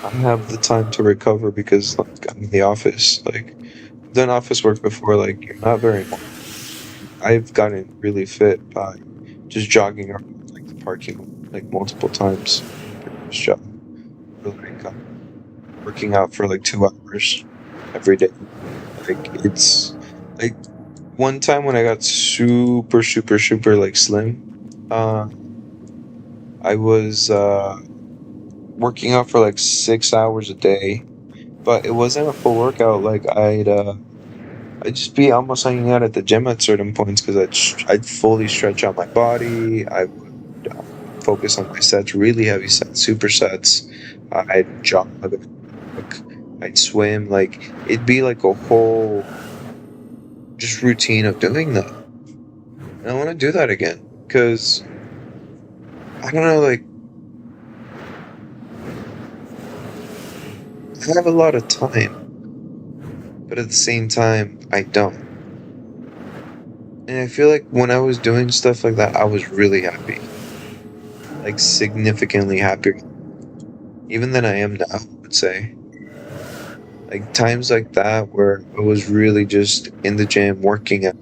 I have the time to recover because like I'm in the office. Like I've done office work before. Like you're not very. I've gotten really fit by just jogging around like the parking lot, like multiple times per this job. Or, like working out for like 2 hours every day. Like it's like one time when I got super super super like slim. Uh, I was working out for like 6 hours a day, but it wasn't a full workout. Like I'd just be almost hanging out at the gym at certain points because I'd fully stretch out my body. I would focus on my sets, really heavy sets, supersets. I'd jog, I'd swim. Like it'd be like a whole just routine of doing that. And I want to do that again because I don't know. Like I have a lot of time, but at the same time, I don't. And I feel like when I was doing stuff like that, I was really happy. Like significantly happier even than I am now, I would say. Like times like that where I was really just in the gym working out.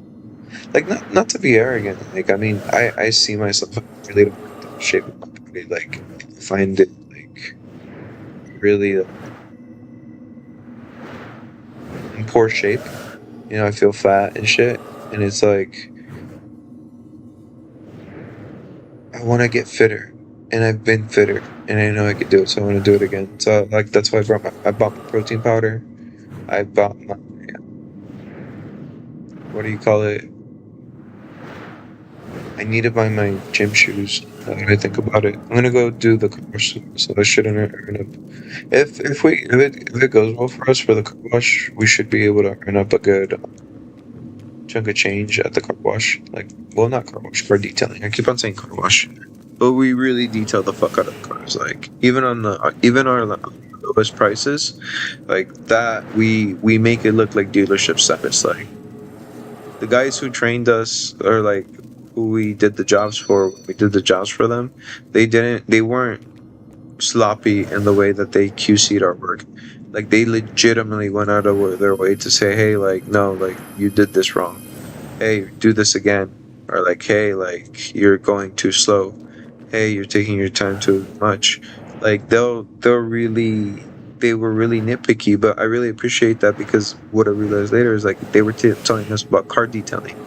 Like not to be arrogant. Like I mean, I see myself in really the shape of my body. Like I find it like really in poor shape. You know, I feel fat and shit, and it's like I want to get fitter, and I've been fitter, and I know I could do it, so I want to do it again. So like that's why I bought my protein powder. I bought my what do you call it? I need to buy my gym shoes. Now that I think about it, I'm gonna go do the car wash, so I shouldn't earn up. If it goes well for us for the car wash, we should be able to earn up a good chunk of change at the car wash. Like, well, not car wash, car detailing. I keep on saying car wash, but we really detail the fuck out of the cars. Like, even our lowest prices, like that, we make it look like dealership stuff. It's like the guys who trained us or like who we did the jobs for, we did the jobs for them. They weren't sloppy in the way that they QC'd our work. Like they legitimately went out of their way to say, hey, like no, like you did this wrong. Hey, do this again. Or like, hey, like you're going too slow. Hey, you're taking your time too much. Like they'll really they were really nitpicky, but I really appreciate that because what I realized later is like they were telling us about car detailing.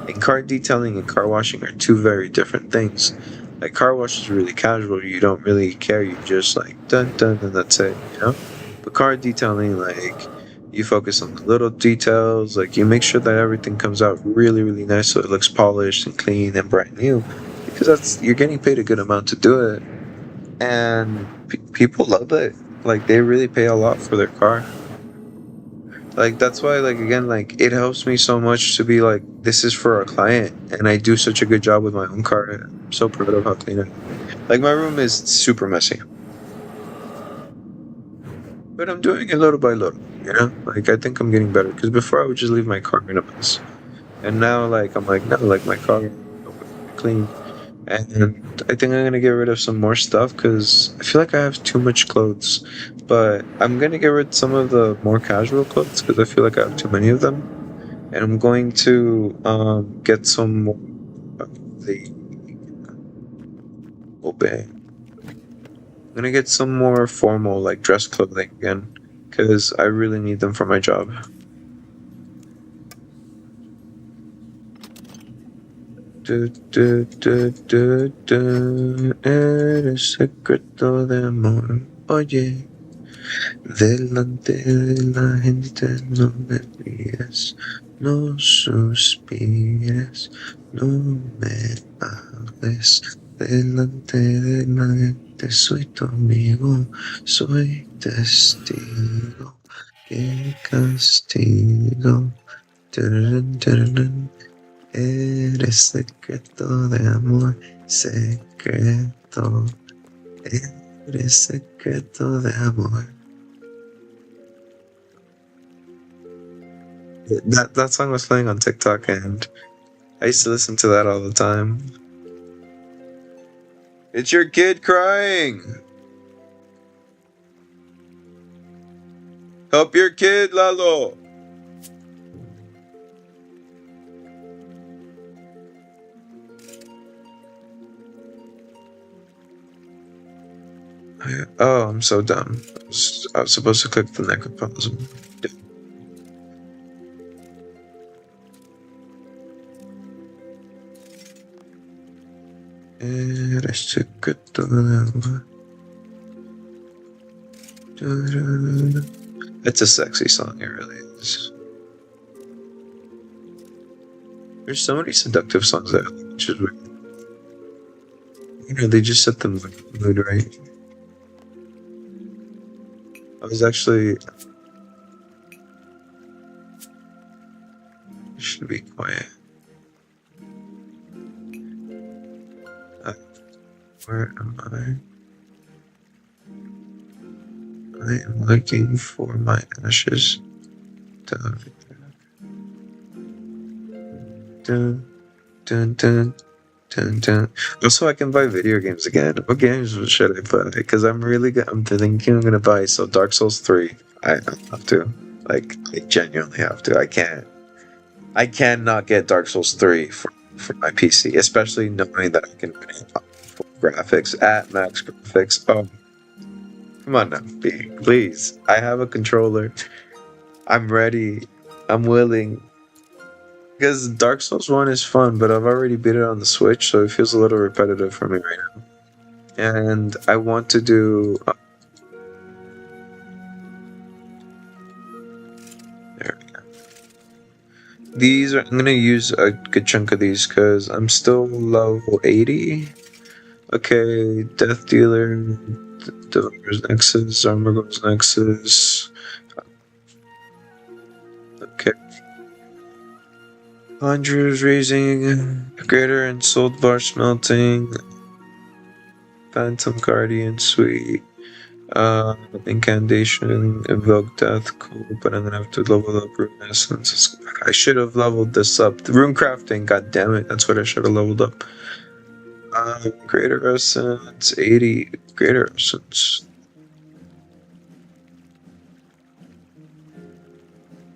And car detailing and car washing are two very different things. Like car wash is really casual, you don't really care, you just like dun dun and that's it, you know? But car detailing, like you focus on the little details, like you make sure that everything comes out really, really nice so it looks polished and clean and brand new. Because that's you're getting paid a good amount to do it. And people love it. Like they really pay a lot for their car. Like that's why like again like it helps me so much to be like this is for a client and I do such a good job with my own car. I'm so proud of how clean it is. Like my room is super messy, but I'm doing it little by little, you know? Like I think I'm getting better because before I would just leave my car in a mess. And now like I'm like no, like my car clean. And I think I'm gonna get rid of some more stuff because I feel like I have too much clothes. But I'm gonna get rid of some of the more casual clothes because I feel like I have too many of them. And I'm going to get some more of the obey. I'm gonna get some more formal like dress clothing again because I really need them for my job. Eres secreto de amor. Oye. Delante de la gente no me ríes, no suspires, no me hables. Delante de la gente soy tu amigo, soy testigo. ¡Qué castigo! Tararán, tararán. Eres secreto de amor, secreto. Eres secreto de amor. That song was playing on TikTok, and I used to listen to that all the time. It's your kid crying. Help your kid, Lalo. Oh, I'm so dumb. I was supposed to click the necroplasm. Eres secreto de amor. It's a sexy song, it really is. There's so many seductive songs that I like, which is weird. You know, they just set the mood right. I was actually... I should be quiet. Where am I? I am looking for my ashes. Dun, dun, dun, dun, dun, dun. Also, I can buy video games again. What games should I play? Because I'm thinking I'm gonna buy Dark Souls 3. I have to. Like, I genuinely have to. I cannot get Dark Souls 3 for my PC, especially knowing that I can run it at full graphics, at max graphics. Oh, come on now, please. I have a controller. I'm ready. I'm willing. Because Dark Souls 1 is fun, but I've already beat it on the Switch, so it feels a little repetitive for me right now. And I want to do... there we go. I'm going to use a good chunk of these because I'm still level 80. Okay, Death Dealer, Devourer's Nexus, Armorgo's Nexus. Okay. Conjurer's Raising, Greater and Soul Bar Smelting, Phantom Guardian Suite, Incantation, Invoke Death, cool, but I'm gonna have to level up Rune Essence. I should have leveled this up. The Rune Crafting, god damn it, that's what I should have leveled up. Greater Essence, 80, Greater Essence.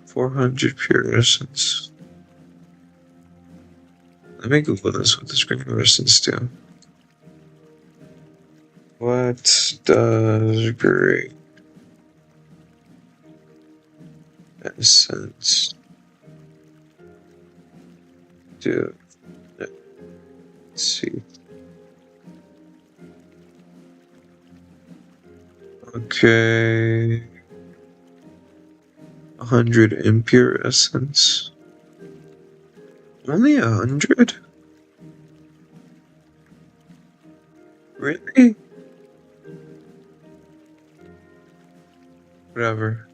400 Pure Essence. Let me Google this. What does Greater Essence do? What does Great Essence do? Let's see. Okay. 100 Impure Essence. Only 100? Really? Whatever.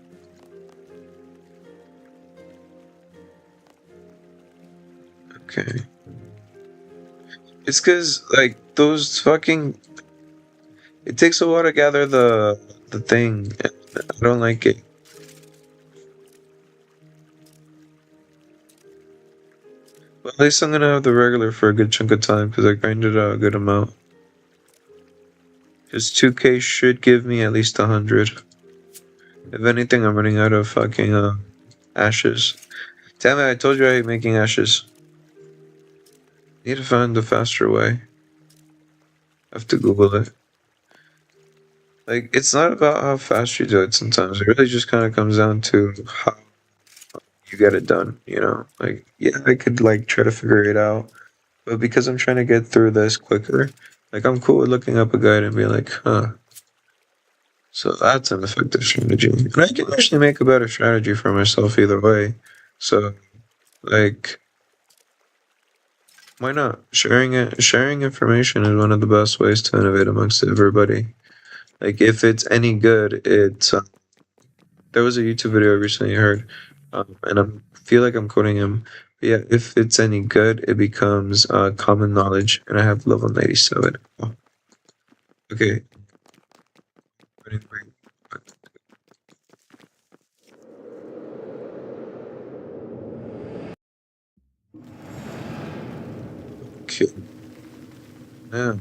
Okay. It's cause, like, those fucking... It takes a while to gather the thing, and I don't like it. Well, at least I'm gonna have the regular for a good chunk of time, because I grinded out a good amount. Because 2K should give me at least 100. If anything, I'm running out of fucking, ashes. Damn it, I told you I hate making ashes. Need to find a faster way. I have to Google it. Like, it's not about how fast you do it sometimes. It really just kind of comes down to how you get it done, you know? Like, yeah, I could, like, try to figure it out. But because I'm trying to get through this quicker, like, I'm cool with looking up a guide and being like, huh. So that's an effective strategy. And I can actually make a better strategy for myself either way. So, like, why not? Sharing information is one of the best ways to innovate amongst everybody. Like, if it's any good, it's there was a YouTube video I recently heard, and I feel like I'm quoting him. But yeah, if it's any good, it becomes common knowledge, and I have level 97. Oh, okay. Okay. Now,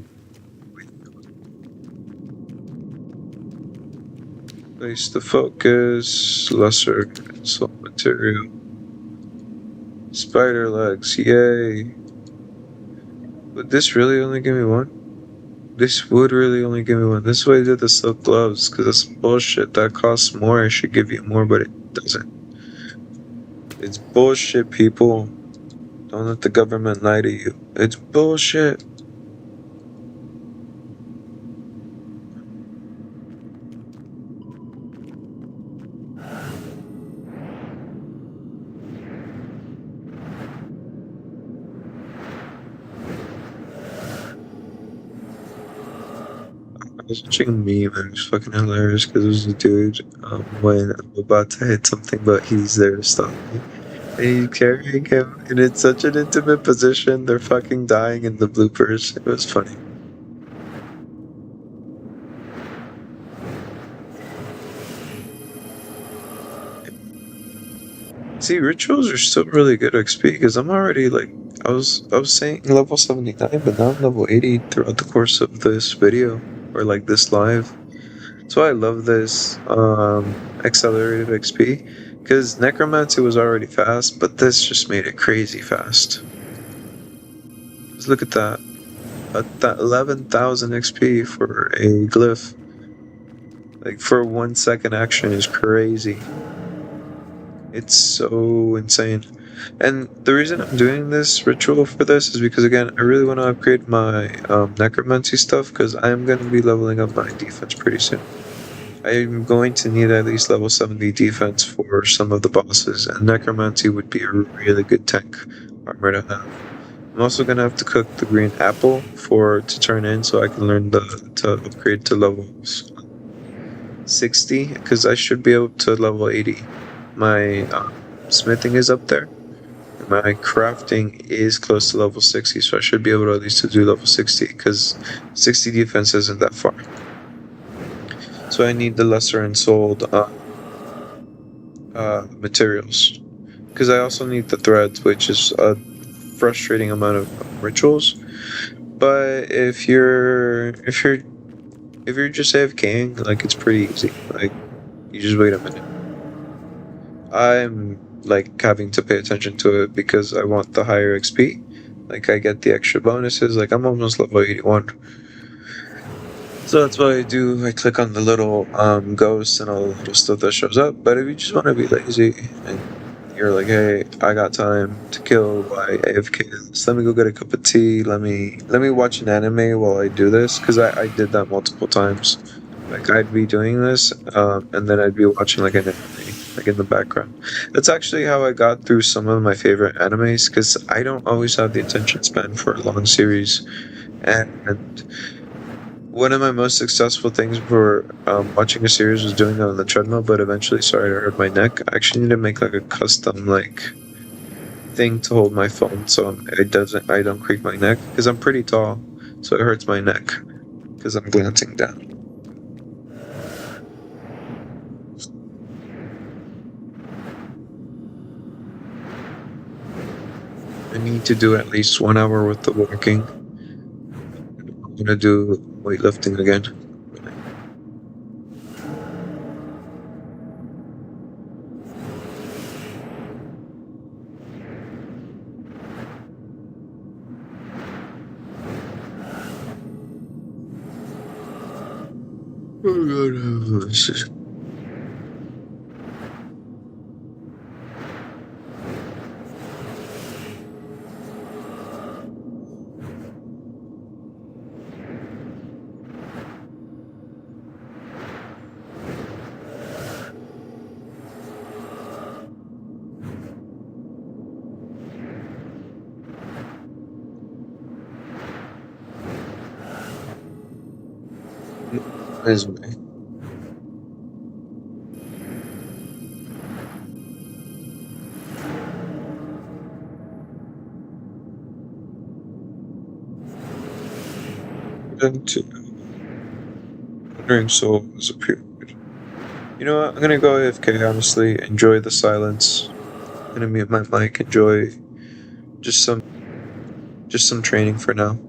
place the focus, lesser soul material, spider legs, yay. Would this really only give me one? This would really only give me one. This is why I did the silk gloves, because that's bullshit. That costs more. I should give you more, but it doesn't. It's bullshit, people. Don't let the government lie to you. It's bullshit. I was watching a meme and it was fucking hilarious because it was a dude when I'm about to hit something, but he's there to stop me. And he's carrying him, and it's such an intimate position. They're fucking dying in the bloopers. It was funny. See, rituals are still really good XP because I'm already like I was saying level 79, but now I'm level 80 throughout the course of this video or like this live. So I love this accelerated XP because necromancy was already fast, but this just made it crazy fast. Just look at that. That 11,000 XP for a glyph. Like for 1 second action is crazy. It's so insane. And the reason I'm doing this ritual for this is because, again, I really want to upgrade my necromancy stuff because I'm going to be leveling up my defense pretty soon. I'm going to need at least level 70 defense for some of the bosses, and necromancy would be a really good tank armor to have. I'm also going to have to cook the green apple to turn in so I can learn to upgrade to levels 60 because I should be able to level 80. My smithing is up there. My crafting is close to level 60, so I should be able to at least to do level 60 because 60 defense isn't that far. So I need the lesser and sold materials because I also need the threads, which is a frustrating amount of rituals. But if you're just AFKing, like it's pretty easy. Like you just wait a minute. I'm like having to pay attention to it because I want the higher XP. Like I get the extra bonuses. Like I'm almost level 81. So that's what I do. I click on the little ghost and all the little stuff that shows up. But if you just want to be lazy and you're like, hey, I got time to kill by AFK, so let me go get a cup of tea. Let me watch an anime while I do this because I did that multiple times. Like I'd be doing this, and then I'd be watching like an anime, like in the background. That's actually how I got through some of my favorite animes because I don't always have the attention span for a long series, and one of my most successful things for watching a series was doing it on the treadmill, but eventually started to hurt my neck. I actually need to make like a custom like thing to hold my phone so I don't creak my neck because I'm pretty tall, so it hurts my neck because I'm glancing down. I need to do at least 1 hour with the walking. I'm gonna do weightlifting again. Oh god, this is His way. Into Wandering Soul has appeared. You know what? I'm gonna go AFK, honestly. Enjoy the silence. I'm gonna mute my mic, enjoy just some training for now.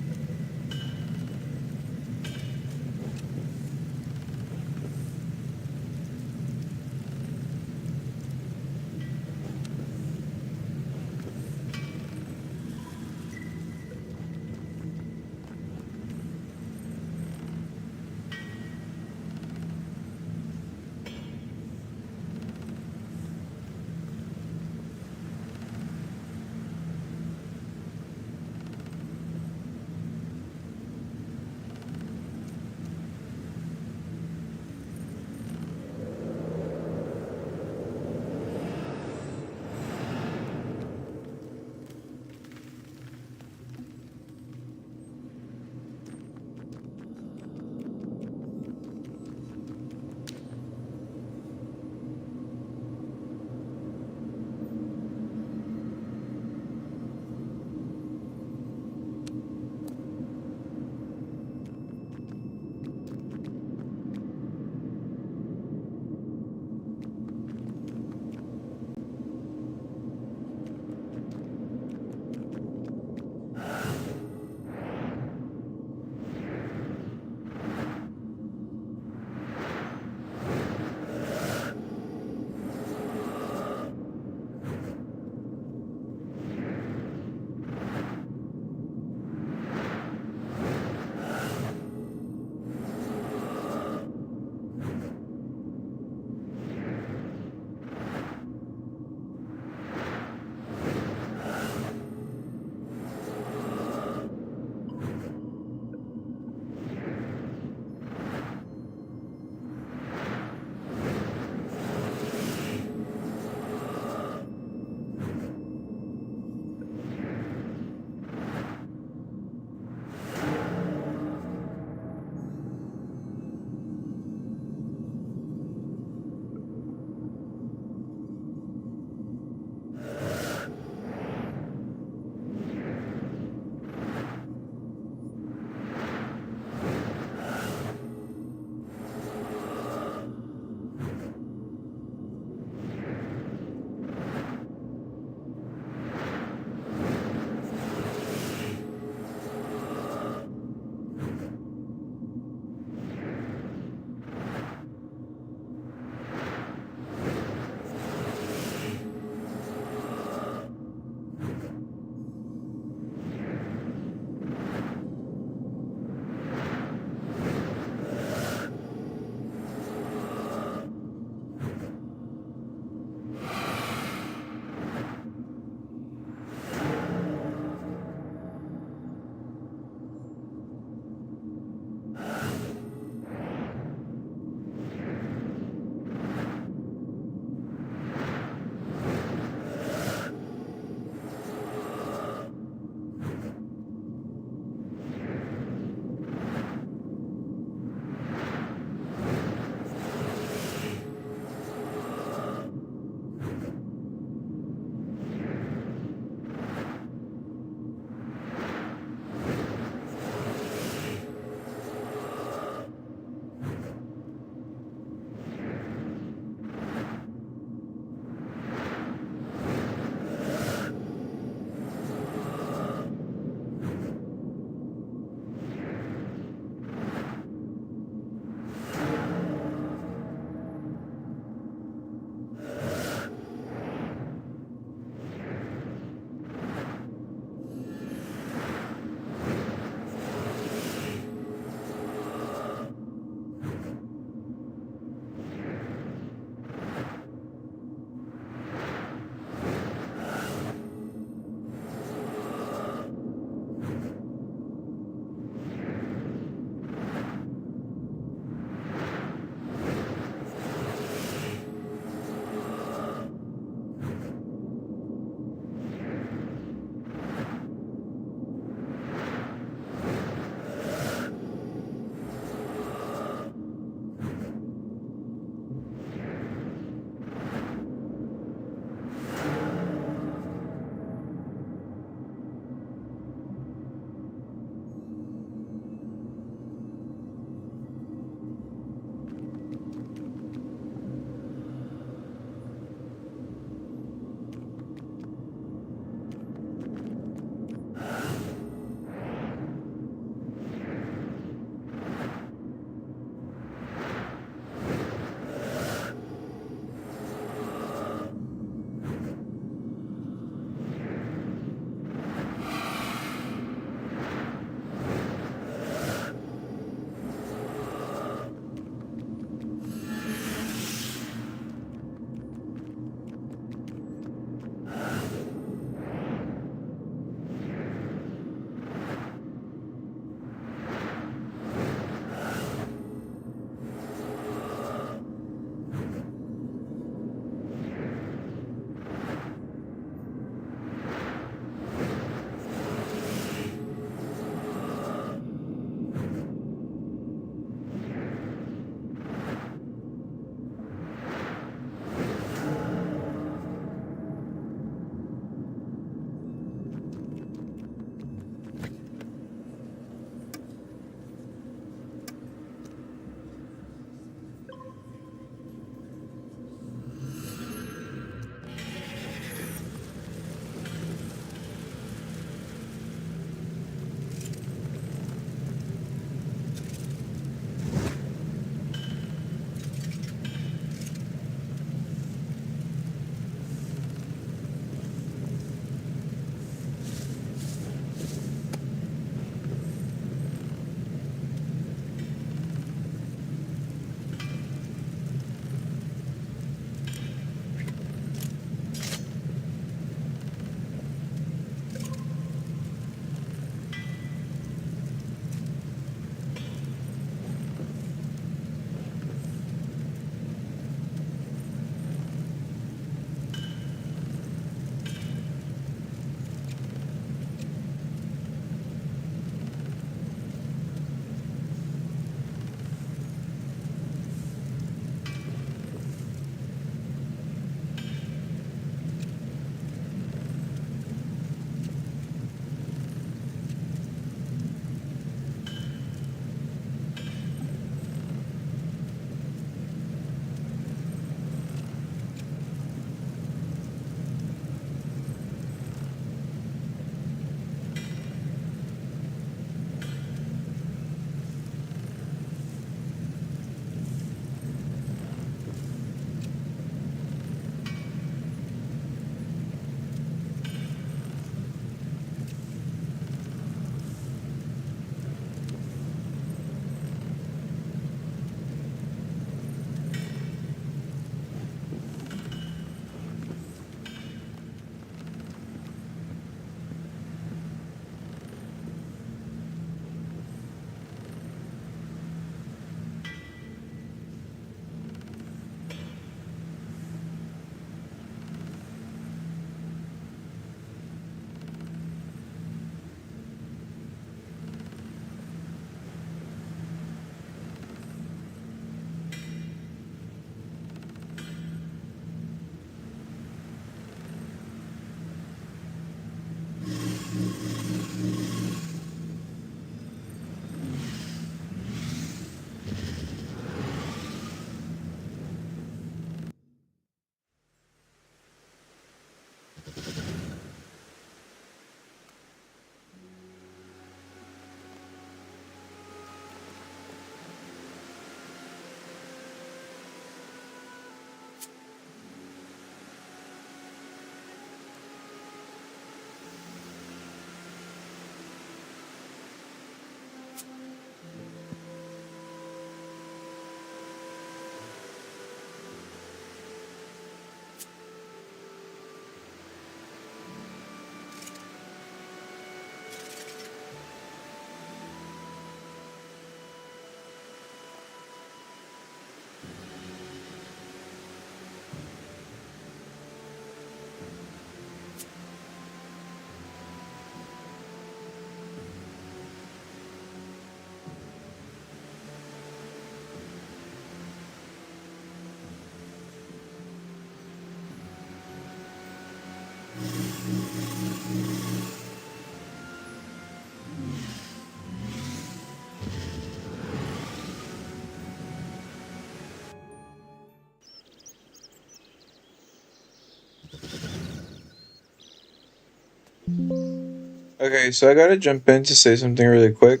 Okay, so I gotta jump in to say something really quick.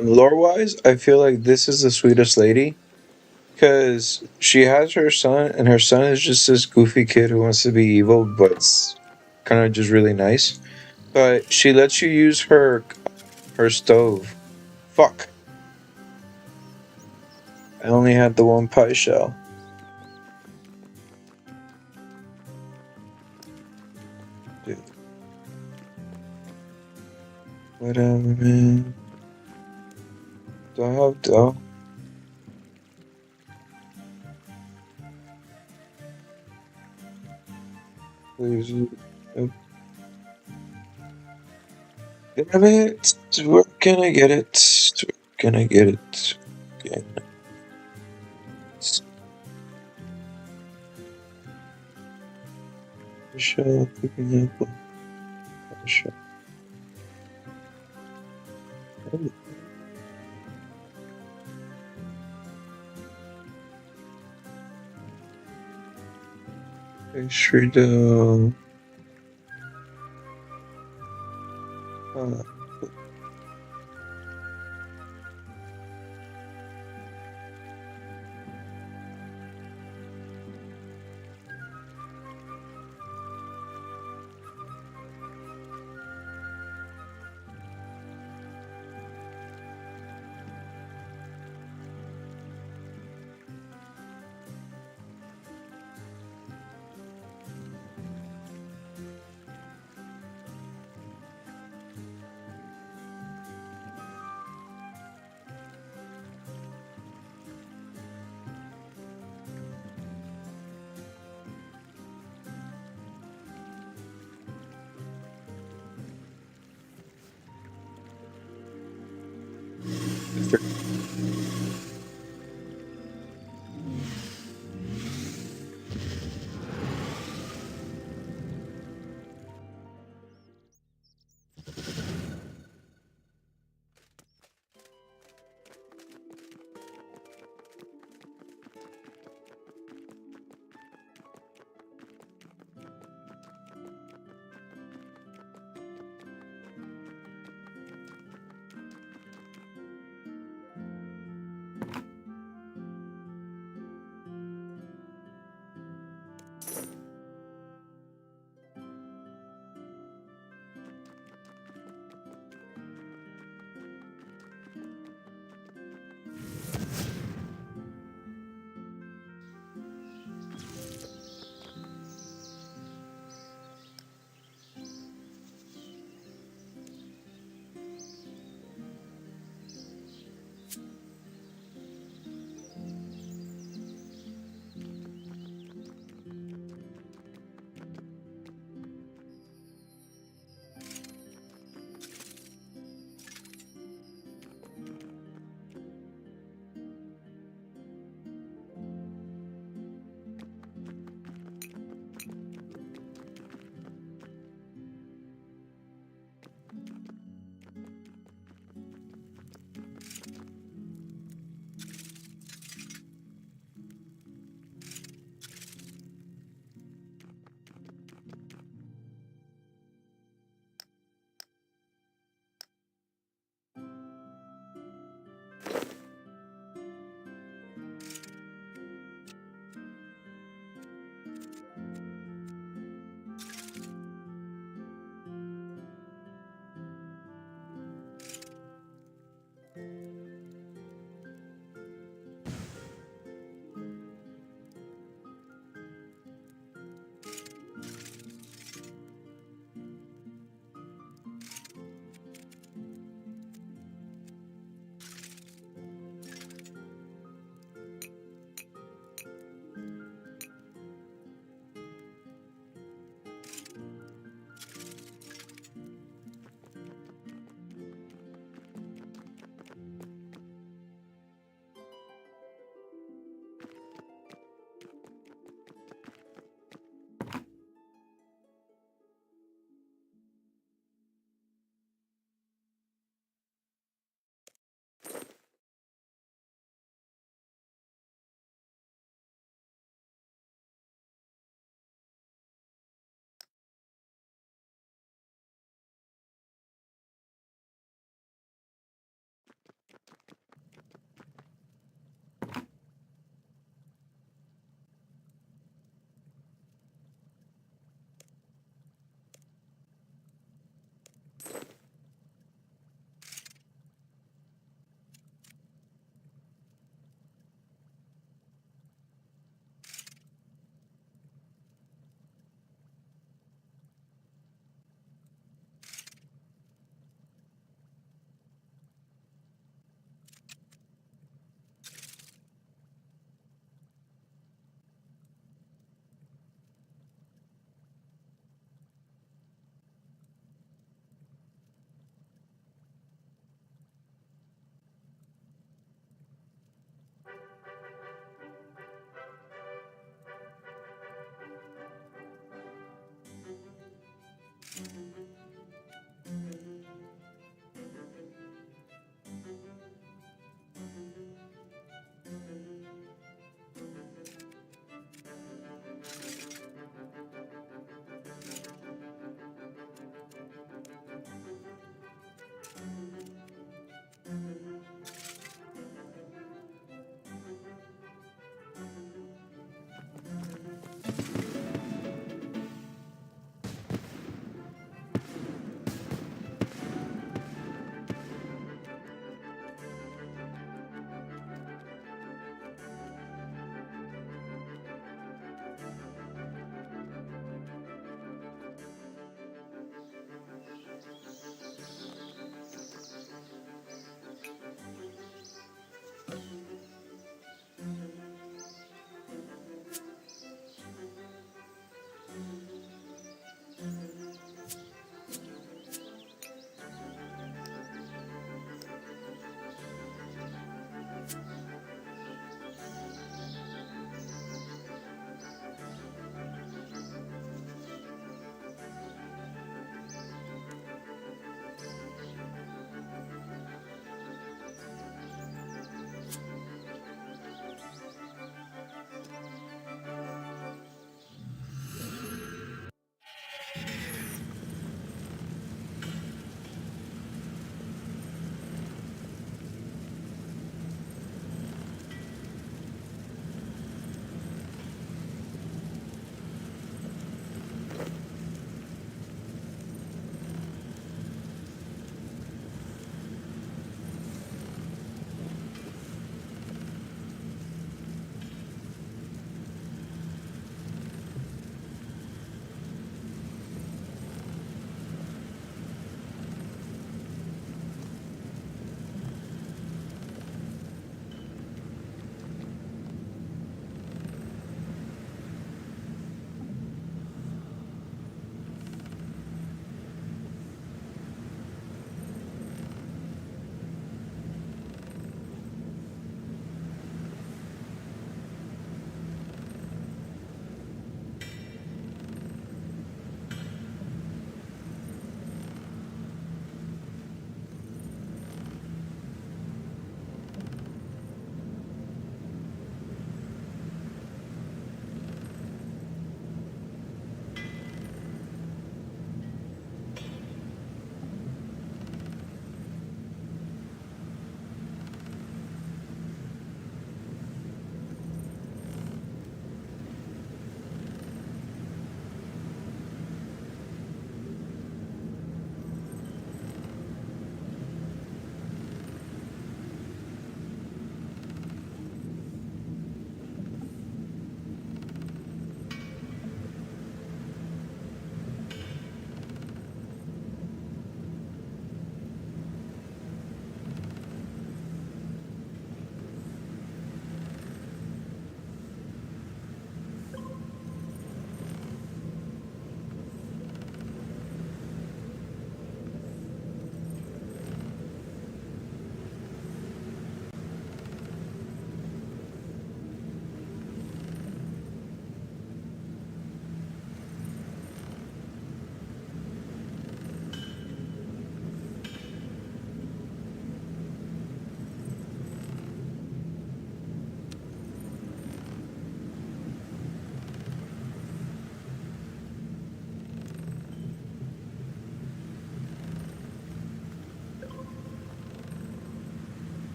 Lore wise, I feel like this is the sweetest lady because she has her son, and her son is just this goofy kid who wants to be evil, but it's kind of just really nice. But she lets you use her stove. Fuck! I only had the one pie shell. Dude, whatever, man. Do I have dough? Please. Damn it! Where can I get it? Where can I get it? Again. Shell, cooking apple, shell. Pastry dough. Uh,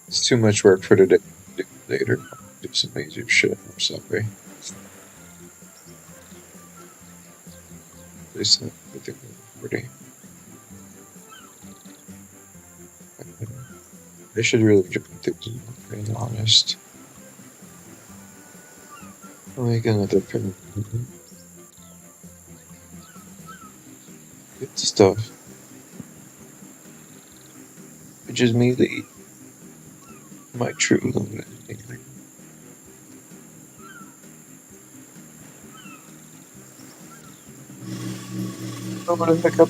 It's too much work for today. Do later. Do some major shit. I'm sorry. Please not everything recording. I should really jump through, being honest. I'll make another pin. Good stuff. Which is me, my true love. Oh, what the heck up?